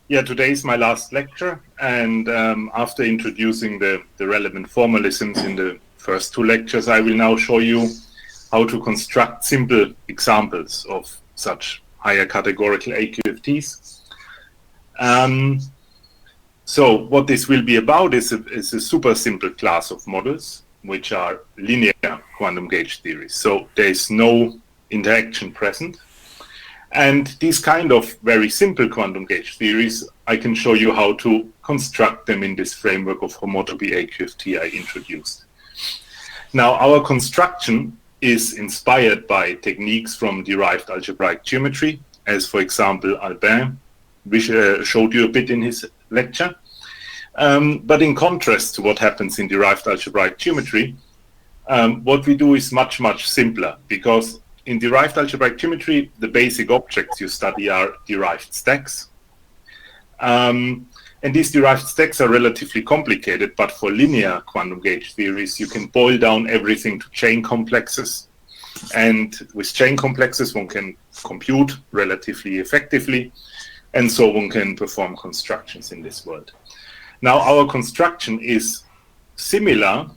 Yeah, today is my last lecture, and after introducing the relevant formalisms in the first two lectures, I will now show you how to construct simple examples of such higher categorical AQFTs. So what this will be about is a super simple class of models, which are linear quantum gauge theories. So there is no interaction present. And these kind of very simple quantum gauge theories, I can show you how to construct them in this framework of homotopy AQFT I introduced. Now, our construction is inspired by techniques from derived algebraic geometry, as for example, Albin showed you a bit in his lecture. But in contrast to what happens in derived algebraic geometry, what we do is much, much simpler, because in derived algebraic geometry, the basic objects you study are derived stacks. And these derived stacks are relatively complicated, but for linear quantum gauge theories, you can boil down everything to chain complexes. And with chain complexes, one can compute relatively effectively, and so one can perform constructions in this world. Now, our construction is similar,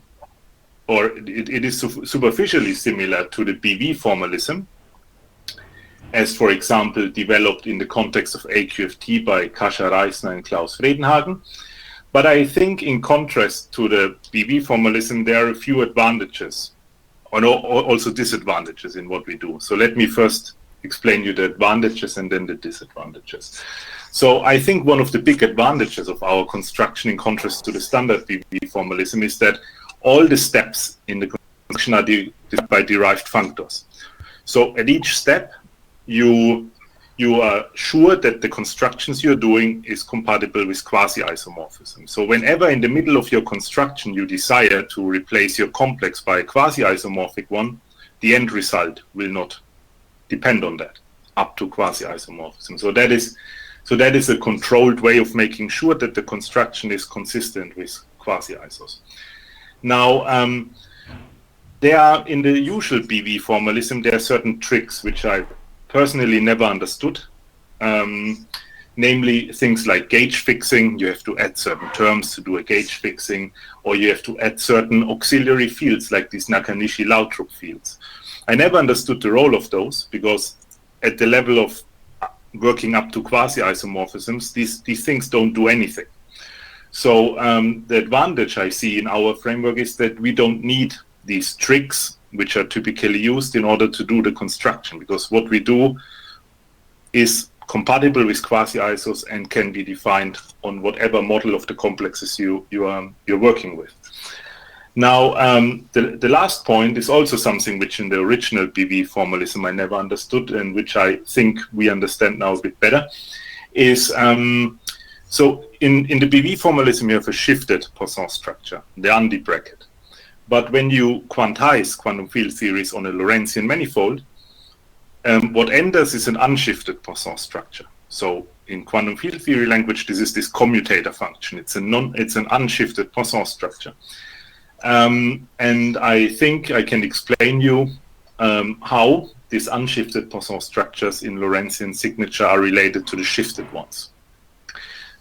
or it is superficially similar to the BV formalism, as, for example, developed in the context of AQFT by Kasia Reisner and Klaus Fredenhagen. But I think in contrast to the BV formalism, there are a few advantages, or also disadvantages in what we do. So let me first explain you the advantages and then the disadvantages. So I think one of the big advantages of our construction in contrast to the standard BV formalism is that all the steps in the construction are defined by derived functors. So at each step, you are sure that the constructions you're doing is compatible with quasi-isomorphism. So whenever in the middle of your construction you desire to replace your complex by a quasi-isomorphic one, the end result will not depend on that, up to quasi-isomorphism. So that is a controlled way of making sure that the construction is consistent with quasi-isos. Now, there are, in the usual BV formalism, there are certain tricks which I personally never understood, namely things like gauge fixing. You have to add certain terms to do a gauge fixing, or you have to add certain auxiliary fields like these Nakanishi-Lautrup fields. I never understood the role of those, because at the level of working up to quasi-isomorphisms, these things don't do anything. So the advantage I see in our framework is that we don't need these tricks, which are typically used in order to do the construction, because what we do is compatible with quasi-isos and can be defined on whatever model of the complexes you're working with. Now, the last point is also something which in the original BV formalism I never understood, and which I think we understand now a bit better, is so in the BV formalism, you have a shifted Poisson structure, the Undy bracket. But when you quantize quantum field theories on a Lorentzian manifold, what enters is an unshifted Poisson structure. So in quantum field theory language, this is this commutator function. It's an unshifted Poisson structure. And I think I can explain you how these unshifted Poisson structures in Lorentzian signature are related to the shifted ones.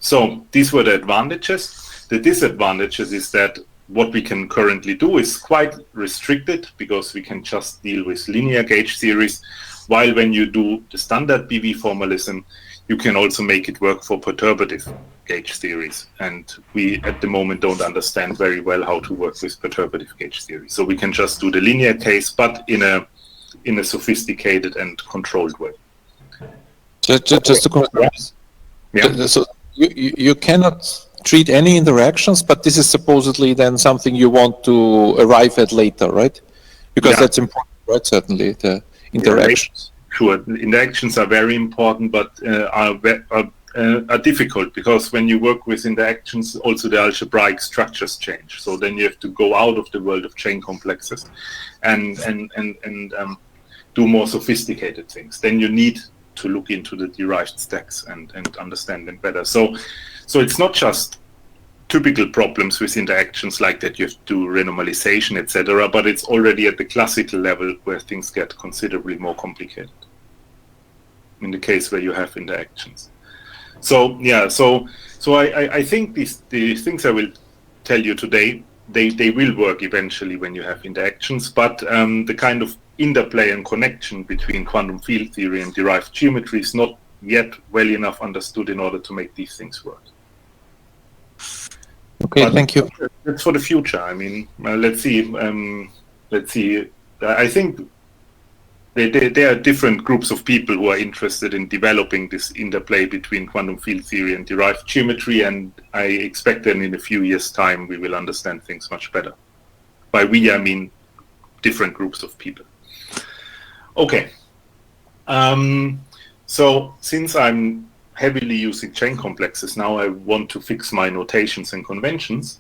So these were the advantages. The disadvantages is that what we can currently do is quite restricted, because we can just deal with linear gauge theories, while when you do the standard BV formalism, you can also make it work for perturbative gauge theories. And we at the moment don't understand very well how to work with perturbative gauge theory. So we can just do the linear case, but in a sophisticated and controlled way. Just to confirm. Yeah. So you cannot treat any interactions, but this is supposedly then something you want to arrive at later, right? Because that's important, right? Certainly, the interactions. Yeah, sure, interactions are very important, but are difficult, because when you work with interactions, also the algebraic structures change. So then you have to go out of the world of chain complexes and do more sophisticated things. Then you need to look into the derived stacks and understand them better. So it's not just typical problems with interactions like that you have to do renormalization, etc., but it's already at the classical level where things get considerably more complicated in the case where you have interactions. So yeah, I think the things I will tell you today, they will work eventually when you have interactions, but the kind of interplay and connection between quantum field theory and derived geometry is not yet well enough understood in order to make these things work. Okay, But thank you. it's for the future. I mean, let's see. Let's see. I think there are different groups of people who are interested in developing this interplay between quantum field theory and derived geometry, and I expect that in a few years' time we will understand things much better. By we, I mean different groups of people. Okay. So since I'm heavily using chain complexes now, I want to fix my notations and conventions.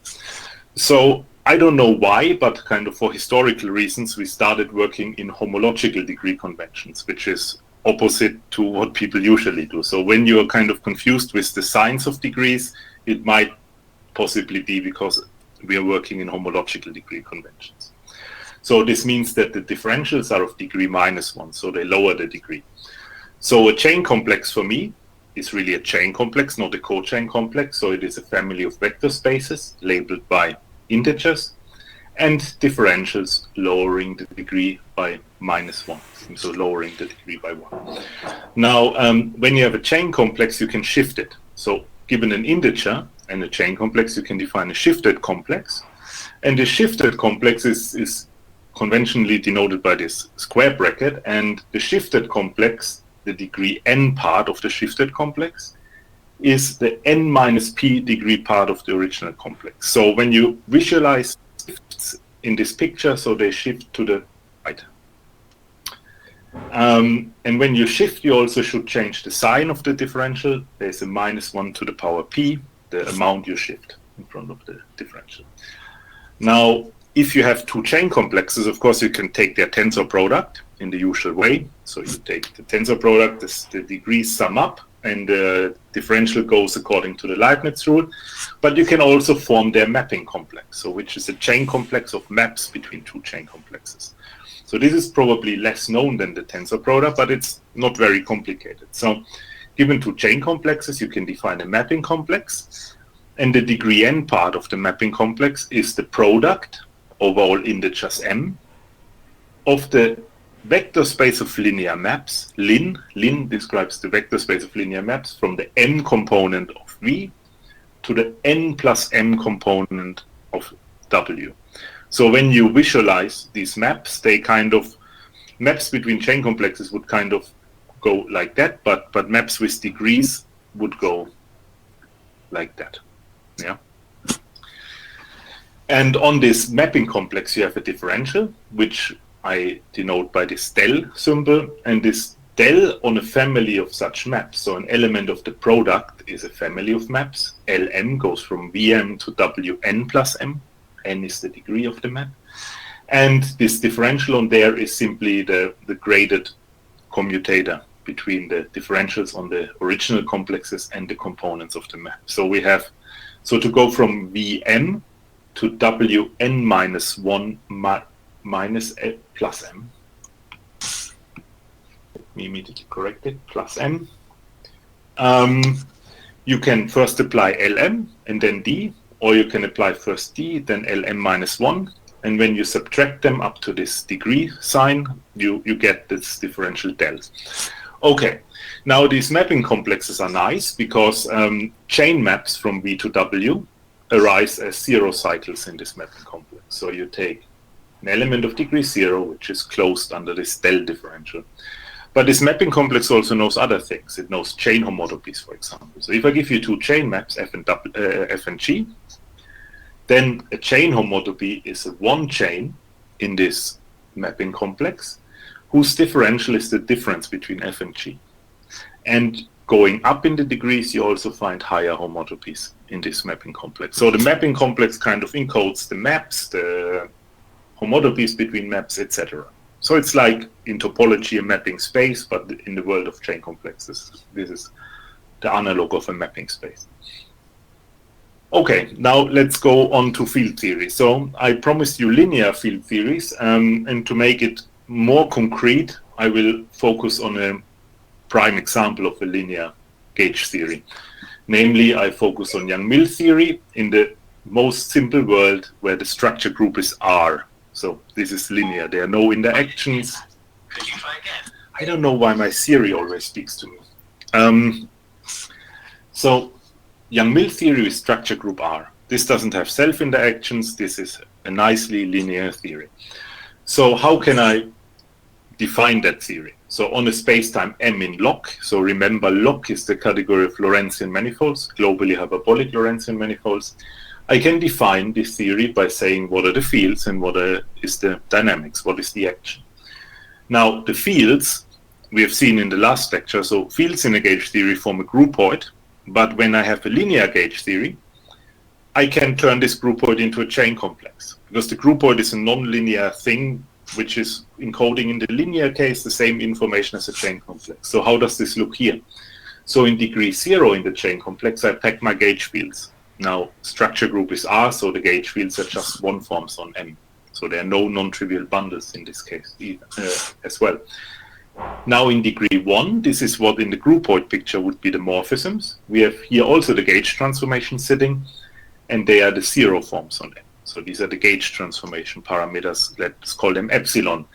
So I don't know why, but kind of for historical reasons, we started working in homological degree conventions, which is opposite to what people usually do. So when you're kind of confused with the signs of degrees, it might possibly be because we are working in homological degree conventions. So this means that the differentials are of degree -1, so they lower the degree. So a chain complex for me is really a chain complex, not a cochain complex. So it is a family of vector spaces labeled by integers and differentials lowering the degree by -1, so lowering the degree by 1. Now, when you have a chain complex, you can shift it. So given an integer and a chain complex, you can define a shifted complex. And the shifted complex is conventionally denoted by this square bracket, and the shifted complex, the degree n part of the shifted complex, is the n minus p degree part of the original complex. So when you visualize shifts in this picture, so they shift to the right. And when you shift, you also should change the sign of the differential. There's a -1 to the power p, the amount you shift in front of the differential. Now, if you have two chain complexes, of course, you can take their tensor product in the usual way. So you take the tensor product, the degrees sum up, and the differential goes according to the Leibniz rule. But you can also form their mapping complex, so which is a chain complex of maps between two chain complexes. So this is probably less known than the tensor product, but it's not very complicated. So given two chain complexes, you can define a mapping complex, and the degree n part of the mapping complex is the product over all integers m of the vector space of linear maps, lin. Lin describes the vector space of linear maps from the n component of V to the n plus m component of W. So when you visualize these maps, they kind of, maps between chain complexes would kind of go like that, but maps with degrees would go like that. Yeah. And on this mapping complex, you have a differential, which I denote by this del symbol, and this del on a family of such maps. So an element of the product is a family of maps. Lm goes from Vm to Wn plus m. N is the degree of the map. And this differential on there is simply the graded commutator between the differentials on the original complexes and the components of the map. So we have, so to go from Vm to Wn minus 1 minus plus m. Let me immediately correct it, plus m. You can first apply Lm and then d, or you can apply first d, then Lm minus 1. And when you subtract them up to this degree sign, you get this differential del. Okay, now these mapping complexes are nice because chain maps from V to W arise as zero cycles in this mapping complex. So you take an element of degree 0, which is closed under this del differential. But this mapping complex also knows other things. It knows chain homotopes, for example. So if I give you two chain maps, F and G, then a chain homotopy is a one chain in this mapping complex whose differential is the difference between F and G. And going up in the degrees, you also find higher homotopes in this mapping complex. So the mapping complex kind of encodes the maps, the homotopes between maps, etc. So it's like in topology a mapping space, but in the world of chain complexes, this is the analog of a mapping space. Okay, now let's go on to field theory. So I promised you linear field theories, and to make it more concrete, I will focus on a prime example of a linear gauge theory. Namely, I focus on Young-Mill theory in the most simple world where the structure group is R. So this is linear. There are no interactions. Could you try again? I don't know why my Siri always speaks to me. So Young-Mill theory is structure group R. This doesn't have self-interactions. This is a nicely linear theory. So how can I define that theory? So on a space-time M in log, so remember log is the category of Lorentzian manifolds, globally hyperbolic Lorentzian manifolds. I can define this theory by saying what are the fields and what is the dynamics, what is the action. Now the fields we have seen in the last lecture, so fields in a gauge theory form a groupoid, but when I have a linear gauge theory, I can turn this groupoid into a chain complex, because the groupoid is a non-linear thing which is encoding in the linear case the same information as a chain complex. So how does this look here? So in degree 0 in the chain complex, I pack my gauge fields. Now structure group is R, so the gauge fields are just one forms on M. So there are no non-trivial bundles in this case either, as well. Now in degree 1, this is what in the groupoid picture would be the morphisms. We have here also the gauge transformation sitting, and they are the 0 forms on M. So these are the gauge transformation parameters, let's call them epsilon.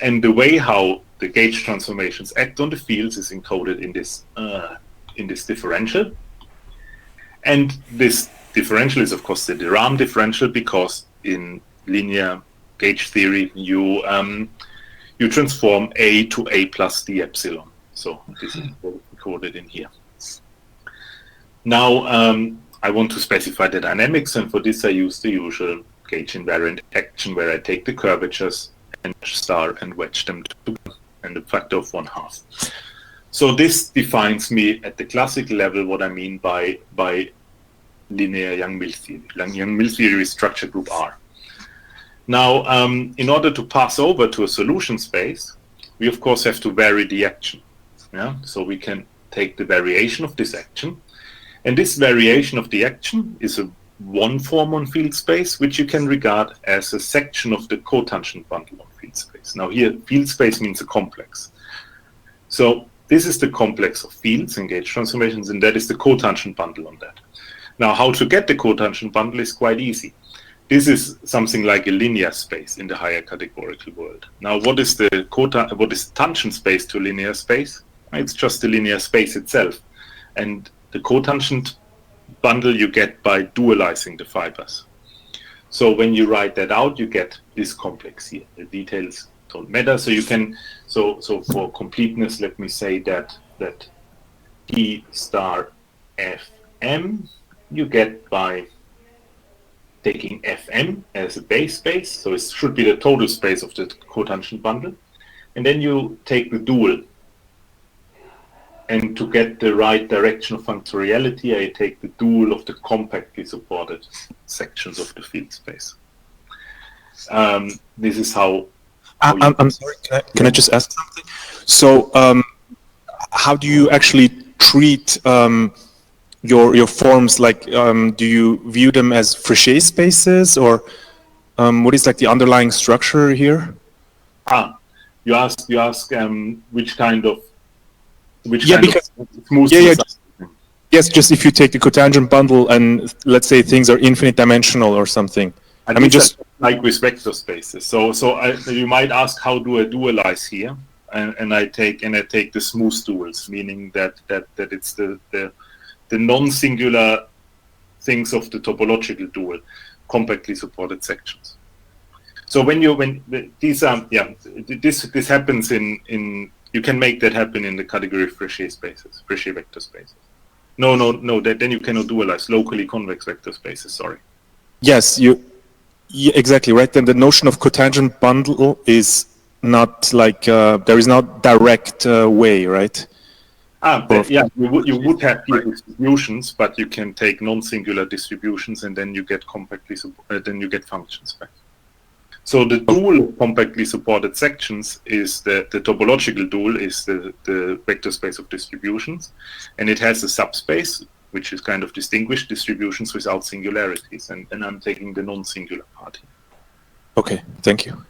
And the way how the gauge transformations act on the fields is encoded in this differential. And this differential is of course the de Rham differential, because in linear gauge theory you transform A to A plus d epsilon. So this is encoded in here. Now I want to specify the dynamics, and for this I use the usual gauge invariant action where I take the curvatures and star and wedge them together and a factor of 1/2. So this defines me at the classical level what I mean by linear Young-Mill theory. Young-Mill theory is structure group R. Now, in order to pass over to a solution space, we of course have to vary the action. Yeah? So we can take the variation of this action. And this variation of the action is a one form on field space, which you can regard as a section of the cotangent bundle on field space. Now here, field space means a complex. So this is the complex of fields and gauge transformations, and that is the cotangent bundle on that. Now how to get the cotangent bundle is quite easy. This is something like a linear space in the higher categorical world. Now what is the tangent space to linear space? It's just the linear space itself. And the cotangent bundle you get by dualizing the fibers. So when you write that out, you get this complex here. The details don't matter. So you can, so for completeness, let me say that T star Fm you get by taking Fm as a base space. So it should be the total space of the cotangent bundle. And then you take the dual. And to get the right direction of functoriality, I take the dual of the compactly supported sections of the field space. This is how I'm sorry, can I just ask something? So how do you actually treat your forms? Like, do you view them as Fréchet spaces, or what is like the underlying structure here? You ask which kind of Yes, just if you take the cotangent bundle and let's say things are infinite dimensional or something. I mean, just like with vector spaces. So you might ask, how do I dualize here? And I take the smooth duals, meaning that it's the non-singular things of the topological dual, compactly supported sections. So this happens in you can make that happen in the category of Fréchet spaces, Fréchet vector spaces. No, then you cannot dualize locally convex vector spaces, sorry. Yes, exactly, right? Then the notion of cotangent bundle is not like, there is not direct way, right? You would have here distributions, but you can take non-singular distributions and then you get then you get functions back. So the dual of compactly supported sections is the topological dual is the vector space of distributions, and it has a subspace which is kind of distinguished distributions without singularities, and I'm taking the non-singular part here. Okay, thank you.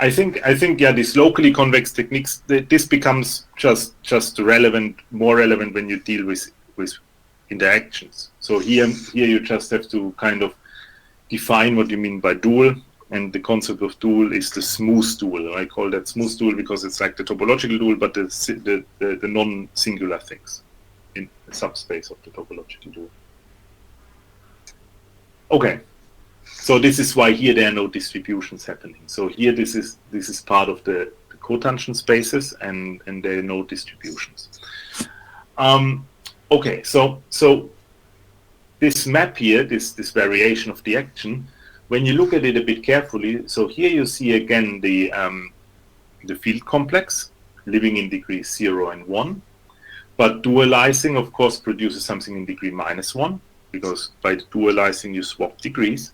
yeah, these locally convex techniques, this becomes just relevant, more relevant when you deal with interactions. So here you just have to kind of define what you mean by dual, and the concept of dual is the smooth dual. I call that smooth dual because it's like the topological dual, but the non-singular things in the subspace of the topological dual. Okay. So this is why here there are no distributions happening. So here this is part of the cotangent spaces, and there are no distributions. Okay, so this map here, this variation of the action, when you look at it a bit carefully, so here you see again the field complex living in degrees 0 and 1, but dualizing of course produces something in degree -1, because by dualizing you swap degrees.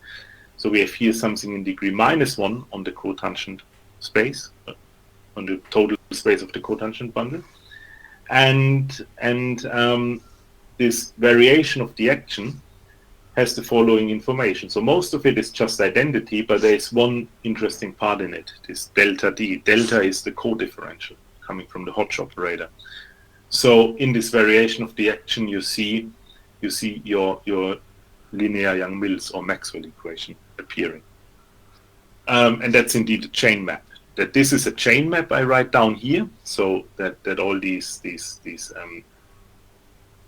So we have here something in degree -1 on the cotangent space, on the total space of the cotangent bundle. And this variation of the action has the following information. So most of it is just identity, but there is one interesting part in it, this delta D. Delta is the codifferential coming from the Hodge operator. So in this variation of the action, you see your linear Young-Mills or Maxwell equation appearing. And that's indeed a chain map. That this is a chain map I write down here, so that all these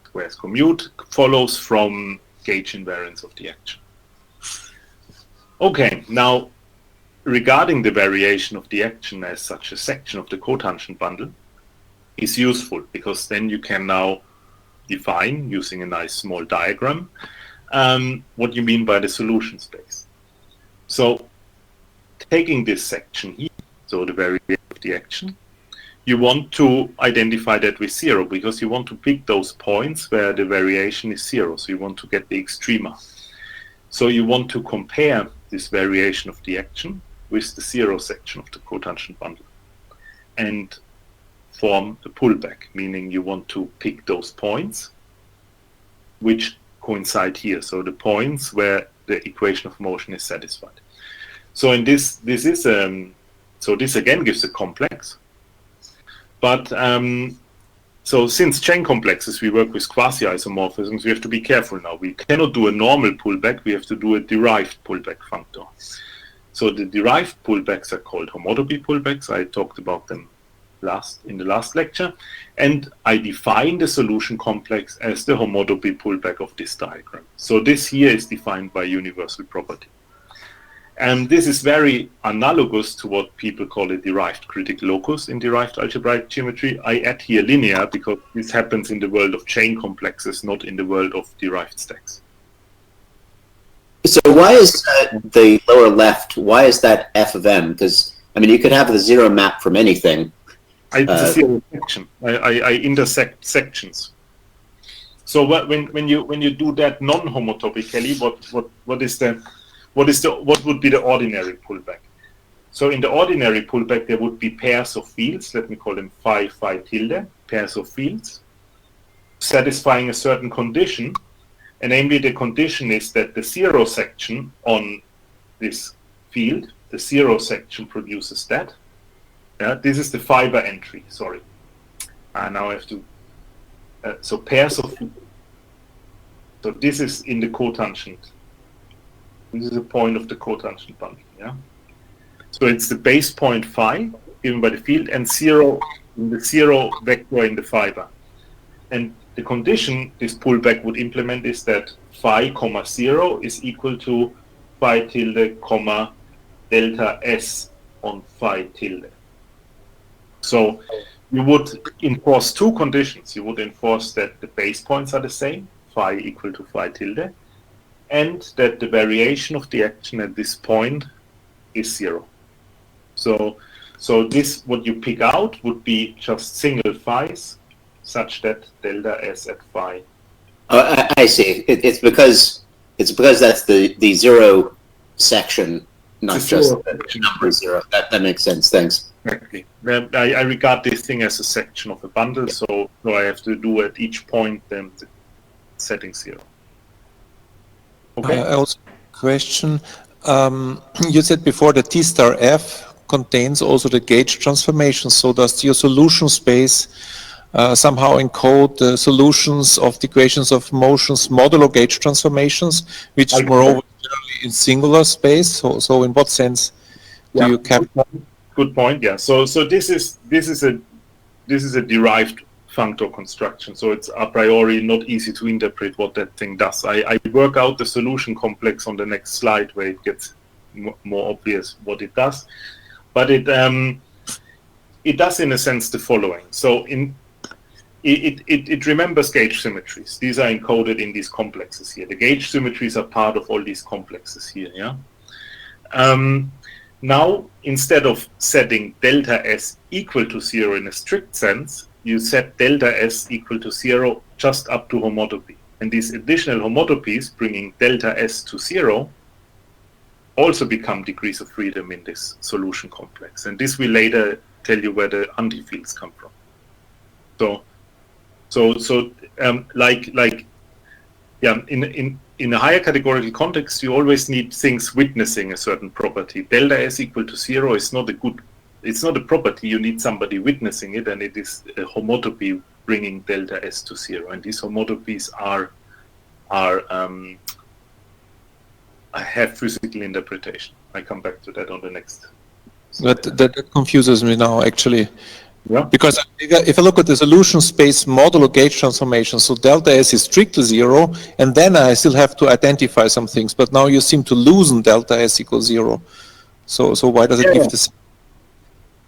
squares commute follows from gauge invariance of the action. Okay, now regarding the variation of the action as such a section of the cotangent bundle is useful, because then you can now define, using a nice small diagram, what you mean by the solution space. So taking this section here, so the variation of the action, you want to identify that with 0, because you want to pick those points where the variation is 0. So you want to get the extrema. So you want to compare this variation of the action with the 0 section of the cotangent bundle and form a pullback, meaning you want to pick those points which coincide here. So the points where the equation of motion is satisfied. So in this again gives a complex. But so since chain complexes, we work with quasi-isomorphisms, we have to be careful now. We cannot do a normal pullback, we have to do a derived pullback functor. So the derived pullbacks are called homotopy pullbacks. I talked about them in the last lecture. And I define the solution complex as the homotopy pullback of this diagram. So this here is defined by universal property. And this is very analogous to what people call a derived critical locus in derived algebraic geometry. I add here linear because this happens in the world of chain complexes, not in the world of derived stacks. So why is the lower left, why is that f of m? Because, I mean, you could have the 0 map from anything. It's a 0 section. I intersect sections. So when you do that non-homotopically, what would be the ordinary pullback? So in the ordinary pullback, there would be pairs of fields, let me call them phi tilde, pairs of fields, satisfying a certain condition, and namely the condition is that the 0 section on this field, the 0 section produces that. Yeah, this is the fiber entry, sorry. Now I have to, so pairs of, so this is in the cotangent. This is a point of the cotangent bundle, yeah? So it's the base point phi given by the field and 0 in the 0 vector in the fiber. And the condition this pullback would implement is that phi comma 0 is equal to phi tilde comma delta s on phi tilde. So you would enforce two conditions. You would enforce that the base points are the same, phi equal to phi tilde, and that the variation of the action at this point is 0. So this, what you pick out would be just single phis, such that delta s at phi. Oh, I see. It's because that's the 0 section, not just the number 0. That makes sense. Thanks. Exactly. I regard this thing as a section of a bundle, so I have to do at each point the setting 0. Okay. Also, question. You said before that T star F contains also the gauge transformations. So does your solution space somehow encode the solutions of the equations of motions modulo gauge transformations, which moreover generally in singular space? So in what sense do you capture? Good point. Yeah. So this is a derived functor construction. So it's a priori not easy to interpret what that thing does. I work out the solution complex on the next slide where it gets more obvious what it does. But it does in a sense the following. So it remembers gauge symmetries. These are encoded in these complexes here. The gauge symmetries are part of all these complexes here. Yeah. Now, instead of setting delta S equal to 0 in a strict sense, you set delta S equal to 0 just up to homotopy. And these additional homotopies, bringing delta S to 0, also become degrees of freedom in this solution complex. And this will later tell you where the antifields come from. In a higher categorical context, you always need things witnessing a certain property. Delta S equal to 0 is not it's not a property. You need somebody witnessing it, and it is a homotopy bringing delta S to 0. And these homotopies have physical interpretation. I come back to that on the next slide. That confuses me now, actually. Yeah. Because if I look at the solution space modulo gauge transformation, so delta S is strictly 0, and then I still have to identify some things. But now you seem to loosen delta S equals 0. So why does it give this?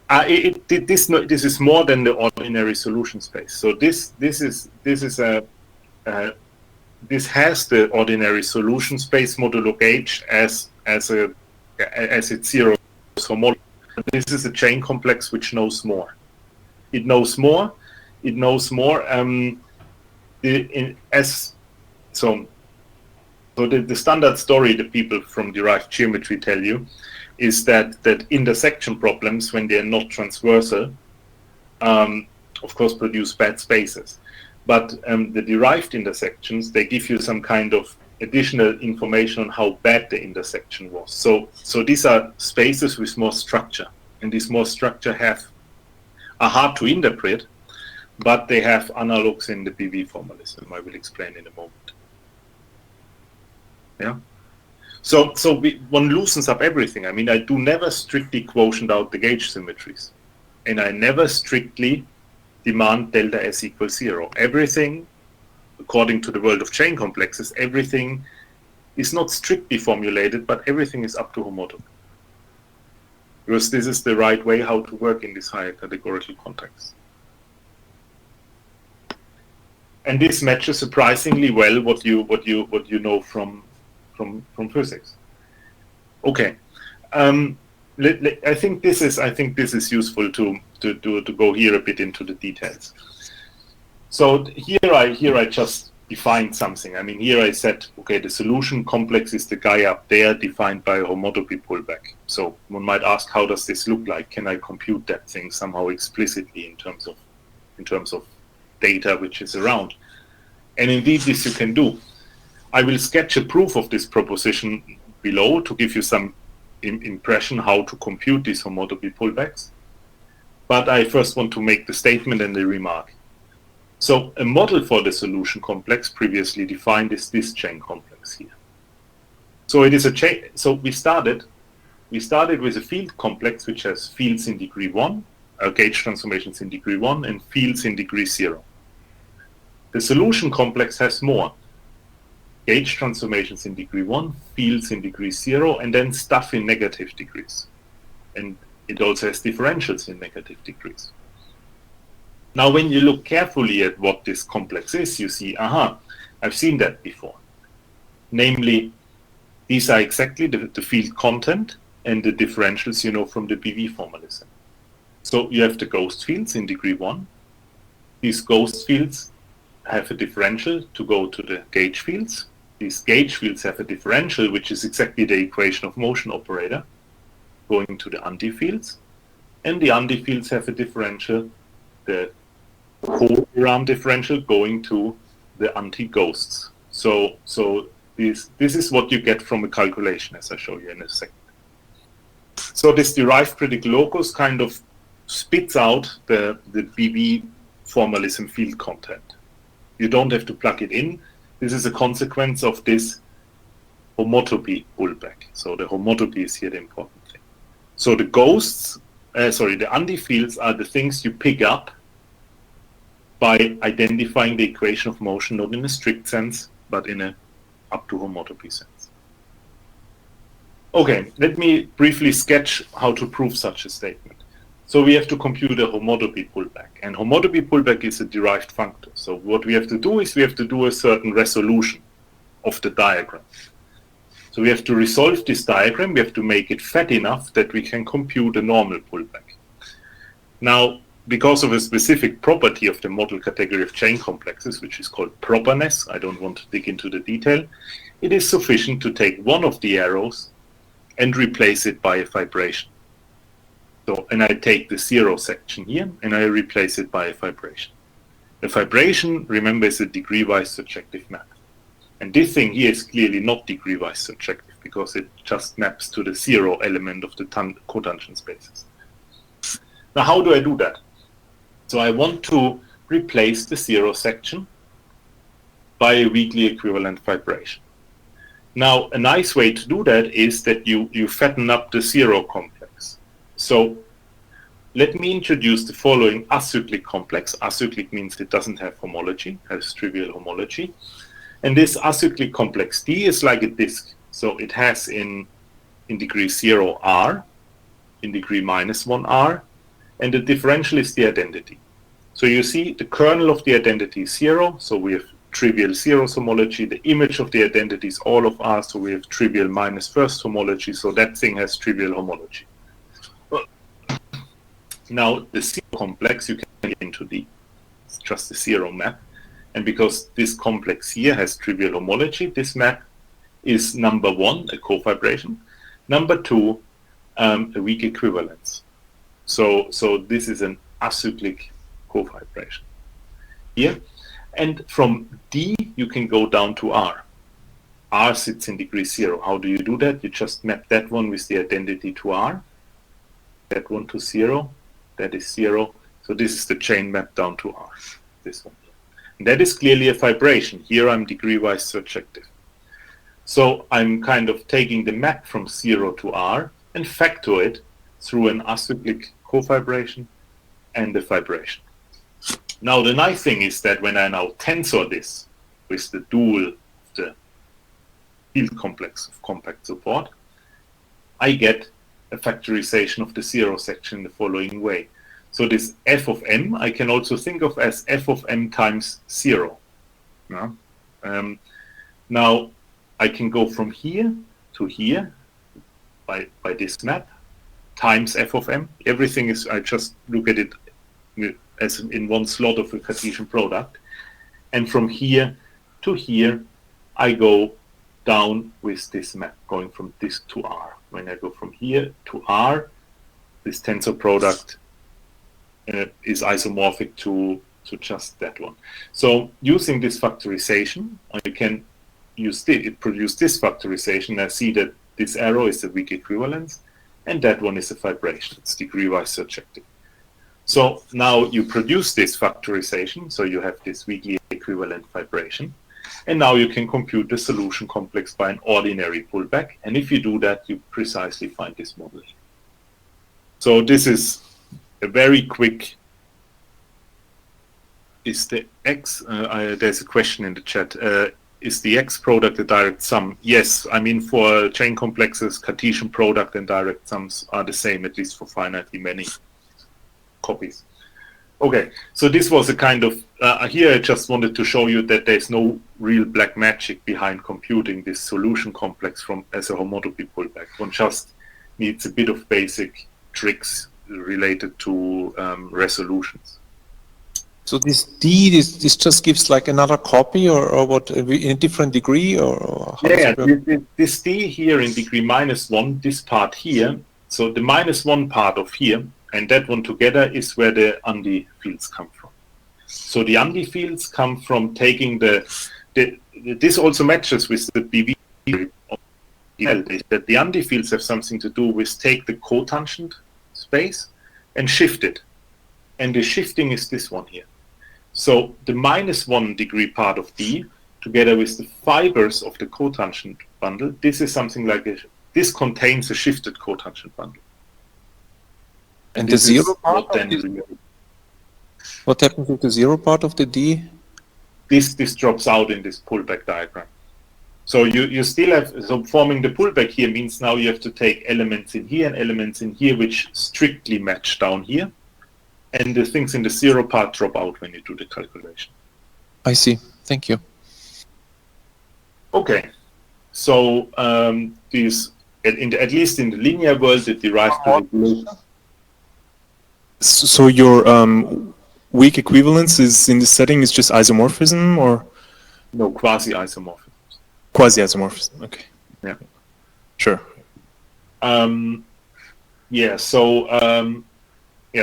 This is more than the ordinary solution space. So this has the ordinary solution space modulo gauge as its 0 homology. This is a chain complex which knows more. It knows more. It knows more. The standard story the people from derived geometry tell you is that intersection problems, when they're not transversal, of course produce bad spaces. But the derived intersections, they give you some kind of additional information on how bad the intersection was. So these are spaces with more structure, and this more structure are hard to interpret, but they have analogs in the PV formalism. I will explain in a moment. Yeah. So one loosens up everything. I mean, I do never strictly quotient out the gauge symmetries, and I never strictly demand delta S equals 0. Everything, according to the world of chain complexes, everything is not strictly formulated, but everything is up to homotopy. Because this is the right way how to work in this higher categorical context. And this matches surprisingly well what you know from physics. Okay, I think this is useful to go here a bit into the details. So here I just defined something. I mean, here I said, okay, the solution complex is the guy up there defined by a homotopy pullback. So one might ask, how does this look like? Can I compute that thing somehow explicitly in terms of data which is around? And indeed, this you can do. I will sketch a proof of this proposition below to give you some impression how to compute these homotopy pullbacks. But I first want to make the statement and the remark. So a model for the solution complex previously defined is this chain complex here. So it is a chain. So we started with a field complex which has fields in degree 1, gauge transformations in degree 1, and fields in degree 0. The solution complex has more. Gauge transformations in degree 1, fields in degree 0, and then stuff in negative degrees. And it also has differentials in negative degrees. Now, when you look carefully at what this complex is, you see, I've seen that before. Namely, these are exactly the field content and the differentials you know from the PV formalism. So you have the ghost fields in degree 1. These ghost fields have a differential to go to the gauge fields. These gauge fields have a differential, which is exactly the equation of motion operator, going to the antifields. And the antifields have a differential, the co-ram differential, going to the anti-ghosts. So this is what you get from a calculation, as I show you in a second. So this derived critical locus kind of spits out the BV formalism field content. You don't have to plug it in. This is a consequence of this homotopy pullback. So the homotopy is here the important thing. So the ghosts, the antifields are the things you pick up by identifying the equation of motion, not in a strict sense, but in a up to homotopy sense. Okay, let me briefly sketch how to prove such a statement. So we have to compute a homotopy pullback, and homotopy pullback is a derived functor. So what we have to do is we have to do a certain resolution of the diagram. So we have to resolve this diagram, we have to make it fat enough that we can compute a normal pullback. Now, because of a specific property of the model category of chain complexes, which is called properness, I don't want to dig into the detail, it is sufficient to take one of the arrows and replace it by a vibration. So, and I take the zero section here and I replace it by a vibration. The vibration, remember, is a degree-wise surjective map. And this thing here is clearly not degree-wise surjective because it just maps to the zero element of the cotangent spaces. Now, how do I do that? So I want to replace the zero section by a weakly equivalent vibration. Now, a nice way to do that is that you fatten up the zero complex. So let me introduce the following acyclic complex. Acyclic means it doesn't have homology, has trivial homology. And this acyclic complex D is like a disk. So it has in degree 0 R, in degree -1 R, and the differential is the identity. So you see the kernel of the identity is 0, so we have trivial zeros homology. The image of the identity is all of R, so we have trivial minus first homology, so that thing has trivial homology. Now the zero complex you can get into D. It's just a zero map. And because this complex here has trivial homology, this map is number 1, a covibration, number 2, a weak equivalence. So this is an acyclic covibration here. And from D, you can go down to R. R sits in degree 0. How do you do that? You just map that one with the identity to R, that one to 0, that is 0. So this is the chain map down to R, this one. And that is clearly a vibration. Here I'm degree-wise surjective. So I'm kind of taking the map from 0 to R and factor it through an acyclic covibration and a vibration. Now the nice thing is that when I now tensor this with the dual of the field complex of compact support, I get a factorization of the zero section in the following way. So this f of m I can also think of as f of m times 0. Now I can go from here to here by this map times f of m. Everything is, I just look at it as in one slot of a Cartesian product. And from here to here, I go down with this map, going from this to R. When I go from here to R, this tensor product is isomorphic to just that one. So using this factorization, I can use it produce this factorization. I see that this arrow is a weak equivalence, and that one is a vibration. It's degree-wise surjective. So now you produce this factorization, so you have this weakly equivalent vibration, and now you can compute the solution complex by an ordinary pullback, and if you do that, you precisely find this model. So this is a very quick, is the X, there's a question in the chat, is the X product a direct sum? Yes, I mean for chain complexes, Cartesian product and direct sums are the same, at least for finitely many copies. Okay, so this was a kind of, here I just wanted to show you that there's no real black magic behind computing this solution complex as a homotopy pullback. One just needs a bit of basic tricks related to resolutions. So this D, this just gives like another copy or what, in a different degree? Or how yeah, this D here in degree -1, this part here, so the -1 part of here, and that one together is where the Undy fields come from. So the Undy fields come from taking this also matches with the BV is that the antifields have something to do with take the cotangent space and shift it. And the shifting is this one here. So the -1 degree part of D, together with the fibers of the cotangent bundle, this is something like this contains a shifted cotangent bundle. And the zero part? What happens with the zero part of the D? This drops out in this pullback diagram. So you still have, so forming the pullback here means now you have to take elements in here and elements in here which strictly match down here. And the things in the zero part drop out when you do the calculation. I see. Thank you. Okay. So these, at least in the linear world, it derives to the. So your weak equivalence is in this setting is just isomorphism, or? No, quasi-isomorphism. Quasi-isomorphism, okay. Yeah. Sure.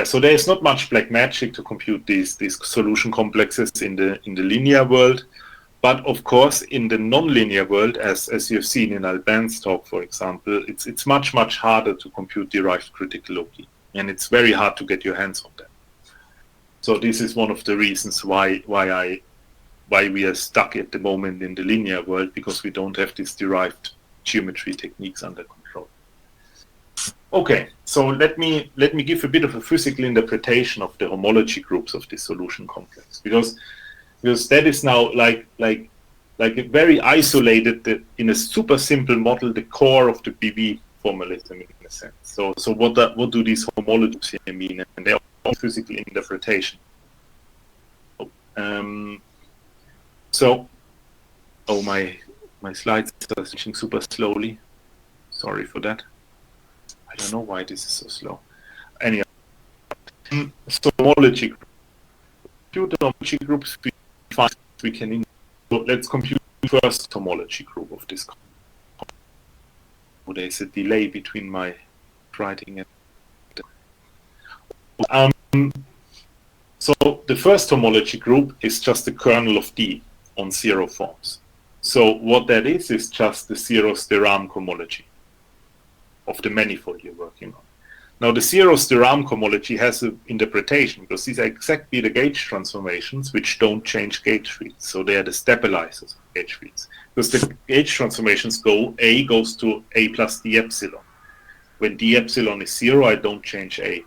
So there is not much black magic to compute these solution complexes in the linear world, but of course in the nonlinear world, as you've seen in Alban's talk, for example, it's much harder to compute derived critical loci, and it's very hard to get your hands on them. So this is one of the reasons why we are stuck at the moment in the linear world, because we don't have these derived geometry techniques under control. Okay, so let me give a bit of a physical interpretation of the homology groups of this solution complex, because that is now like a very isolated, in a super simple model, the core of the BV formalism in a sense. So what do these homologies here mean? And they're all physical interpretation. My slides are switching super slowly. Sorry for that. I don't know why this is so slow. Anyway, so homology groups we can. So let's compute the first homology group of this. There's a delay between my writing and. So the first homology group is just the kernel of D on zero forms. So what that is just the zeros de Rham homology of the manifold you're working on. Now the zeros de Rham homology has an interpretation, because these are exactly the gauge transformations which don't change gauge fields. So they are the stabilizers of gauge fields. Because the gauge transformations A goes to A plus d epsilon. When d epsilon is 0, I don't change A.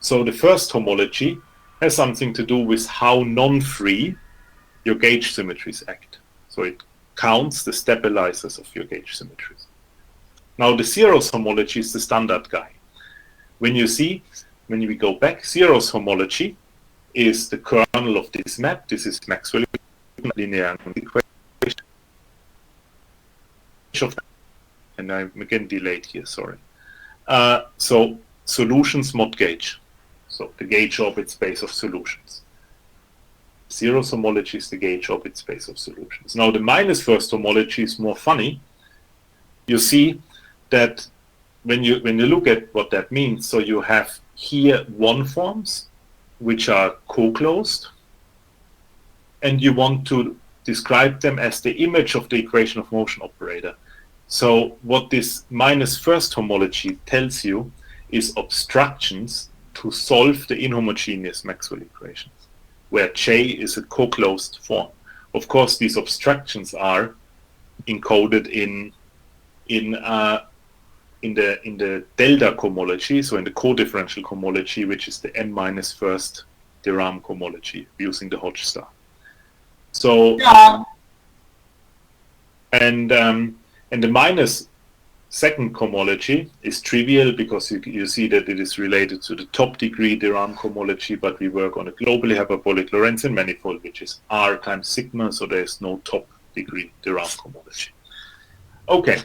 So the first homology has something to do with how non-free your gauge symmetries act. So it counts the stabilizers of your gauge symmetries. Now the zeros homology is the standard guy. When we go back, zeros homology is the kernel of this map. This is Maxwell linear equation. And I'm again delayed here, sorry. So solutions mod gauge. So the gauge orbit space of solutions. Zeros homology is the gauge orbit space of solutions. Now the minus first homology is more funny. You see that when you look at what that means, so you have here one forms which are co-closed, and you want to describe them as the image of the equation of motion operator. So what this minus first homology tells you is obstructions to solve the inhomogeneous Maxwell equations, where J is a co-closed form. Of course, these obstructions are encoded in the delta cohomology, so in the co-differential cohomology, which is the m minus first de Rham cohomology using the Hodge star. So and the minus second cohomology is trivial, because you see that it is related to the top degree de Rham cohomology, but we work on a globally hyperbolic Lorentzian manifold, which is R times sigma, so there is no top degree de Rham cohomology. Okay.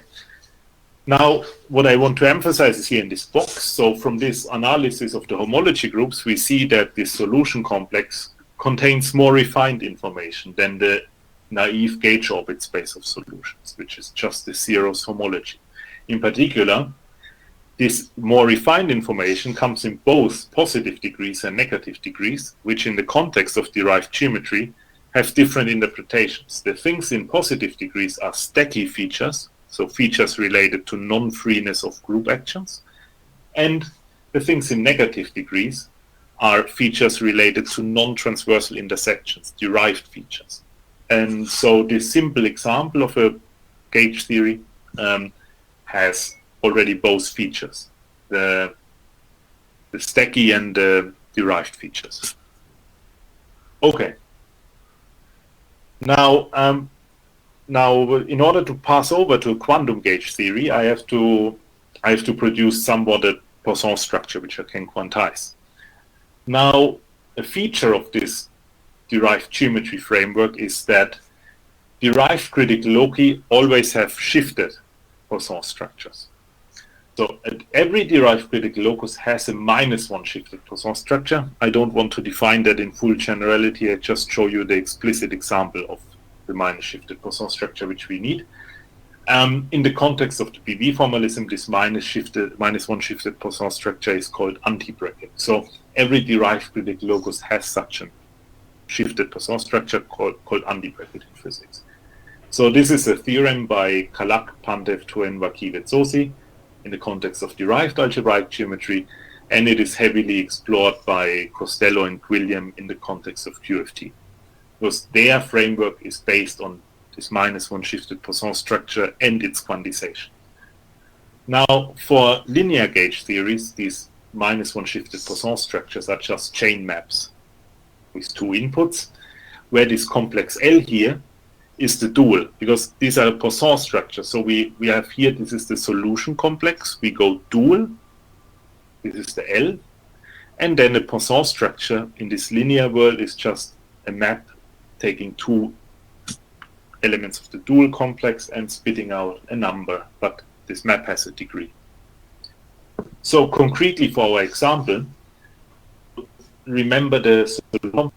Now, what I want to emphasize is here in this box. So from this analysis of the homology groups, we see that this solution complex contains more refined information than the naive gauge orbit space of solutions, which is just the zeros homology. In particular, this more refined information comes in both positive degrees and negative degrees, which in the context of derived geometry have different interpretations. The things in positive degrees are stacky features, so features related to non-freeness of group actions. And the things in negative degrees are features related to non-transversal intersections, derived features. And so this simple example of a gauge theory has already both features, the stacky and the derived features. Okay. Now, in order to pass over to a quantum gauge theory, I have to produce somewhat a Poisson structure which I can quantize. Now, a feature of this derived geometry framework is that derived critical loci always have shifted Poisson structures. So every derived critical locus has a -1 shifted Poisson structure. I don't want to define that in full generality. I just show you the explicit example of the minus shifted Poisson structure which we need. In the context of the PV formalism, this -1 shifted Poisson structure is called anti-bracket. So every derived critical locus has such a shifted Poisson structure called anti-bracket in physics. So this is a theorem by Kalak, Pantev, Toen, Waki-Vezzosi in the context of derived algebraic geometry, and it is heavily explored by Costello and Quilliam in the context of QFT, because their framework is based on this -1 shifted Poisson structure and its quantization. Now, for linear gauge theories, these -1 shifted Poisson structures are just chain maps with two inputs, where this complex L here is the dual, because these are Poisson structures. So we have here, this is the solution complex, we go dual, this is the L, and then the Poisson structure in this linear world is just a map taking two elements of the dual complex and spitting out a number, but this map has a degree. So concretely for our example, remember the solution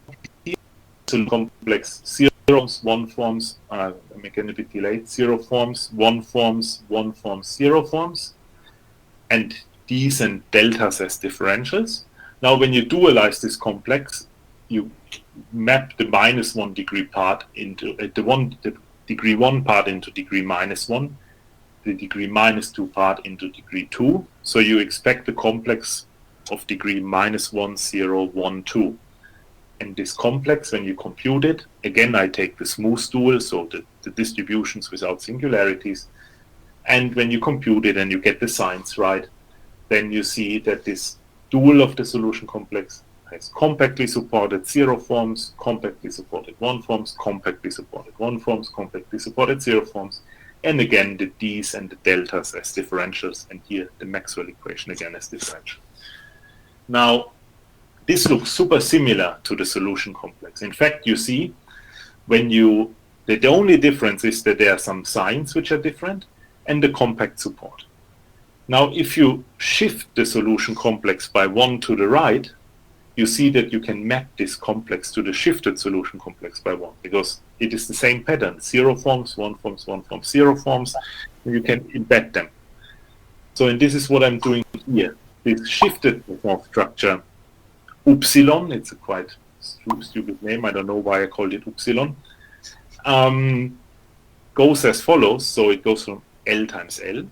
complex 0 forms, 1 forms, I'm again a bit delayed, 0 forms, 1 forms, 1 forms, 0 forms, and these and deltas as differentials. Now when you dualize this complex, you map the -1 degree part into the degree 1 part into degree -1, the degree -2 part into degree 2. So you expect the complex of degree -1, 0, 1, 2. And this complex, when you compute it, again I take the smooth dual, so the distributions without singularities, and when you compute it and you get the signs right, then you see that this dual of the solution complex has compactly supported 0 forms, compactly supported 1 forms, compactly supported 1 forms, compactly supported 0 forms, and again the d's and the deltas as differentials, and here the Maxwell equation again as differential. Now, this looks super similar to the solution complex. In fact, you see, the only difference is that there are some signs which are different, and the compact support. Now, if you shift the solution complex by 1 to the right, you see that you can map this complex to the shifted solution complex by 1, because it is the same pattern, 0 forms, 1 forms, 1 forms, 0 forms, and you can embed them. So, and this is what I'm doing here. This shifted form structure, upsilon, it's a quite stupid name, I don't know why I called it upsilon, goes as follows. So it goes from L times L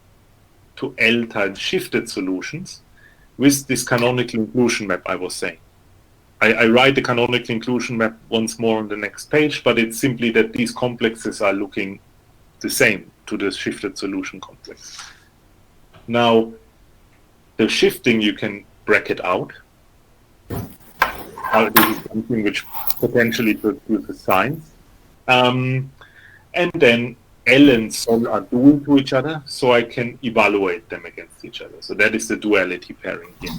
to L times shifted solutions with this canonical inclusion map I was saying. I write the canonical inclusion map once more on the next page, but it's simply that these complexes are looking the same to the shifted solution complex. Now, the shifting you can bracket out. This is something which potentially produces signs. And then L and Sol are dual to each other, so I can evaluate them against each other. So that is the duality pairing here.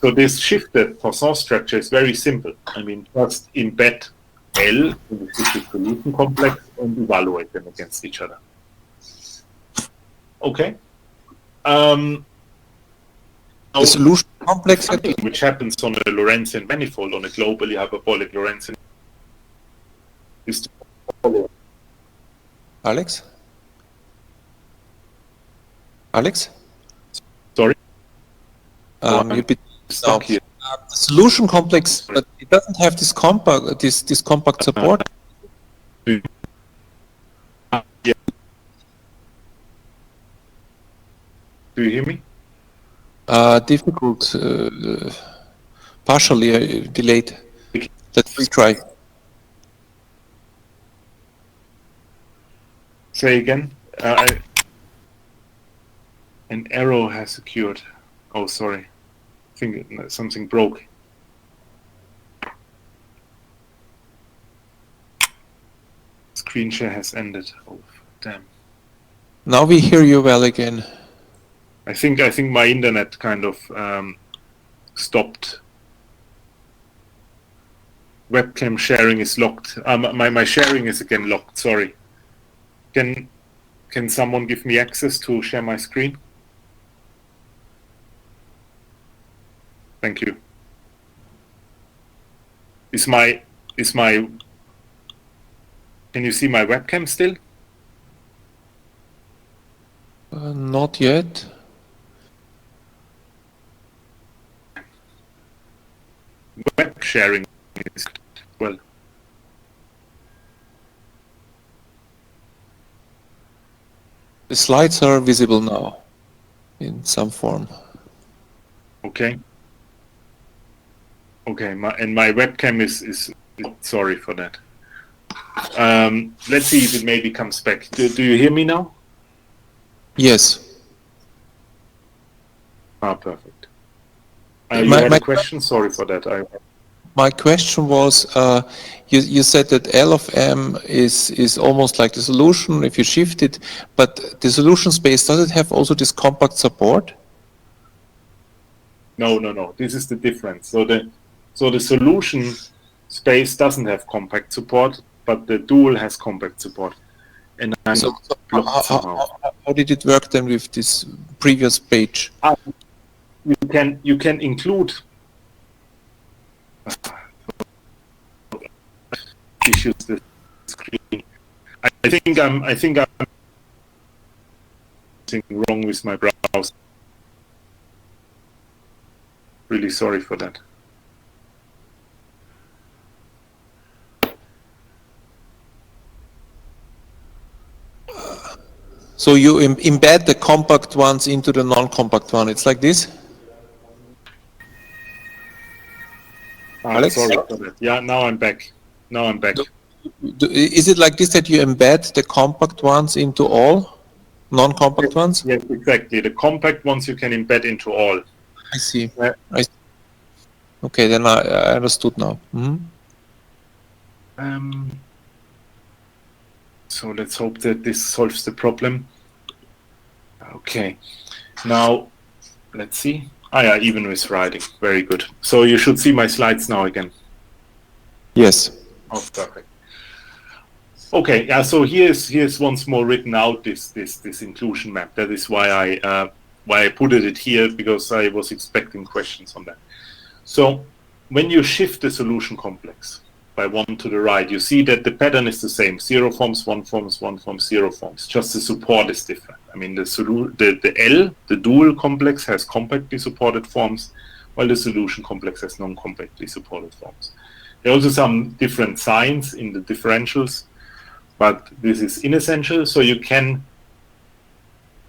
So this shifted Poisson structure is very simple. I mean, just embed L in the shifted solution complex and evaluate them against each other. Okay. The solution complex, something which happens on a Lorentzian manifold, on a globally hyperbolic Lorentzian, is to follow. Alex? Alex? Sorry? You're a bit stuck here. The solution complex, but it doesn't have this compact support. Yeah. Do you hear me? Difficult, partially delayed. Let's retry. Say again. An error has occurred. Oh, sorry. I think something broke. Screen share has ended. Oh, damn. Now we hear you well again. I think my internet kind of stopped. Webcam sharing is locked. My sharing is again locked. Sorry. Can someone give me access to share my screen? Thank you. Can you see my webcam still? Not yet. Web sharing is well. The slides are visible now in some form. Okay. Okay, my webcam is sorry for that. Let's see if it maybe comes back. Do you hear me now? Yes. Perfect. You had a question? Sorry for that. My question was, you said that L of M is almost like the solution if you shift it, but the solution space, does it have also this compact support? No. This is the difference. So the solution space doesn't have compact support, but the dual has compact support. And So how did it work then with this previous page? You can include issues the screen. I think I'm something wrong with my browser. Really sorry for that. So you embed the compact ones into the non-compact one. It's like this? Alex? Sorry for that. Yeah, now I'm back. Is it like this that you embed the compact ones into all non-compact ones? Yes, exactly. The compact ones you can embed into all. I see. Yeah. Okay, then I understood now. So let's hope that this solves the problem. Okay, now let's see. Yeah, even with writing, very good. So you should see my slides now again. Yes. Oh, perfect. Okay, yeah. So here's once more written out this inclusion map. That is why I put it here, because I was expecting questions on that. So when you shift the solution complex by one to the right, you see that the pattern is the same: 0 forms, 1 forms, 1 forms, 0 forms. Just the support is different. I mean, the dual complex has compactly supported forms, while the solution complex has non-compactly supported forms. There are also some different signs in the differentials, but this is inessential. So you can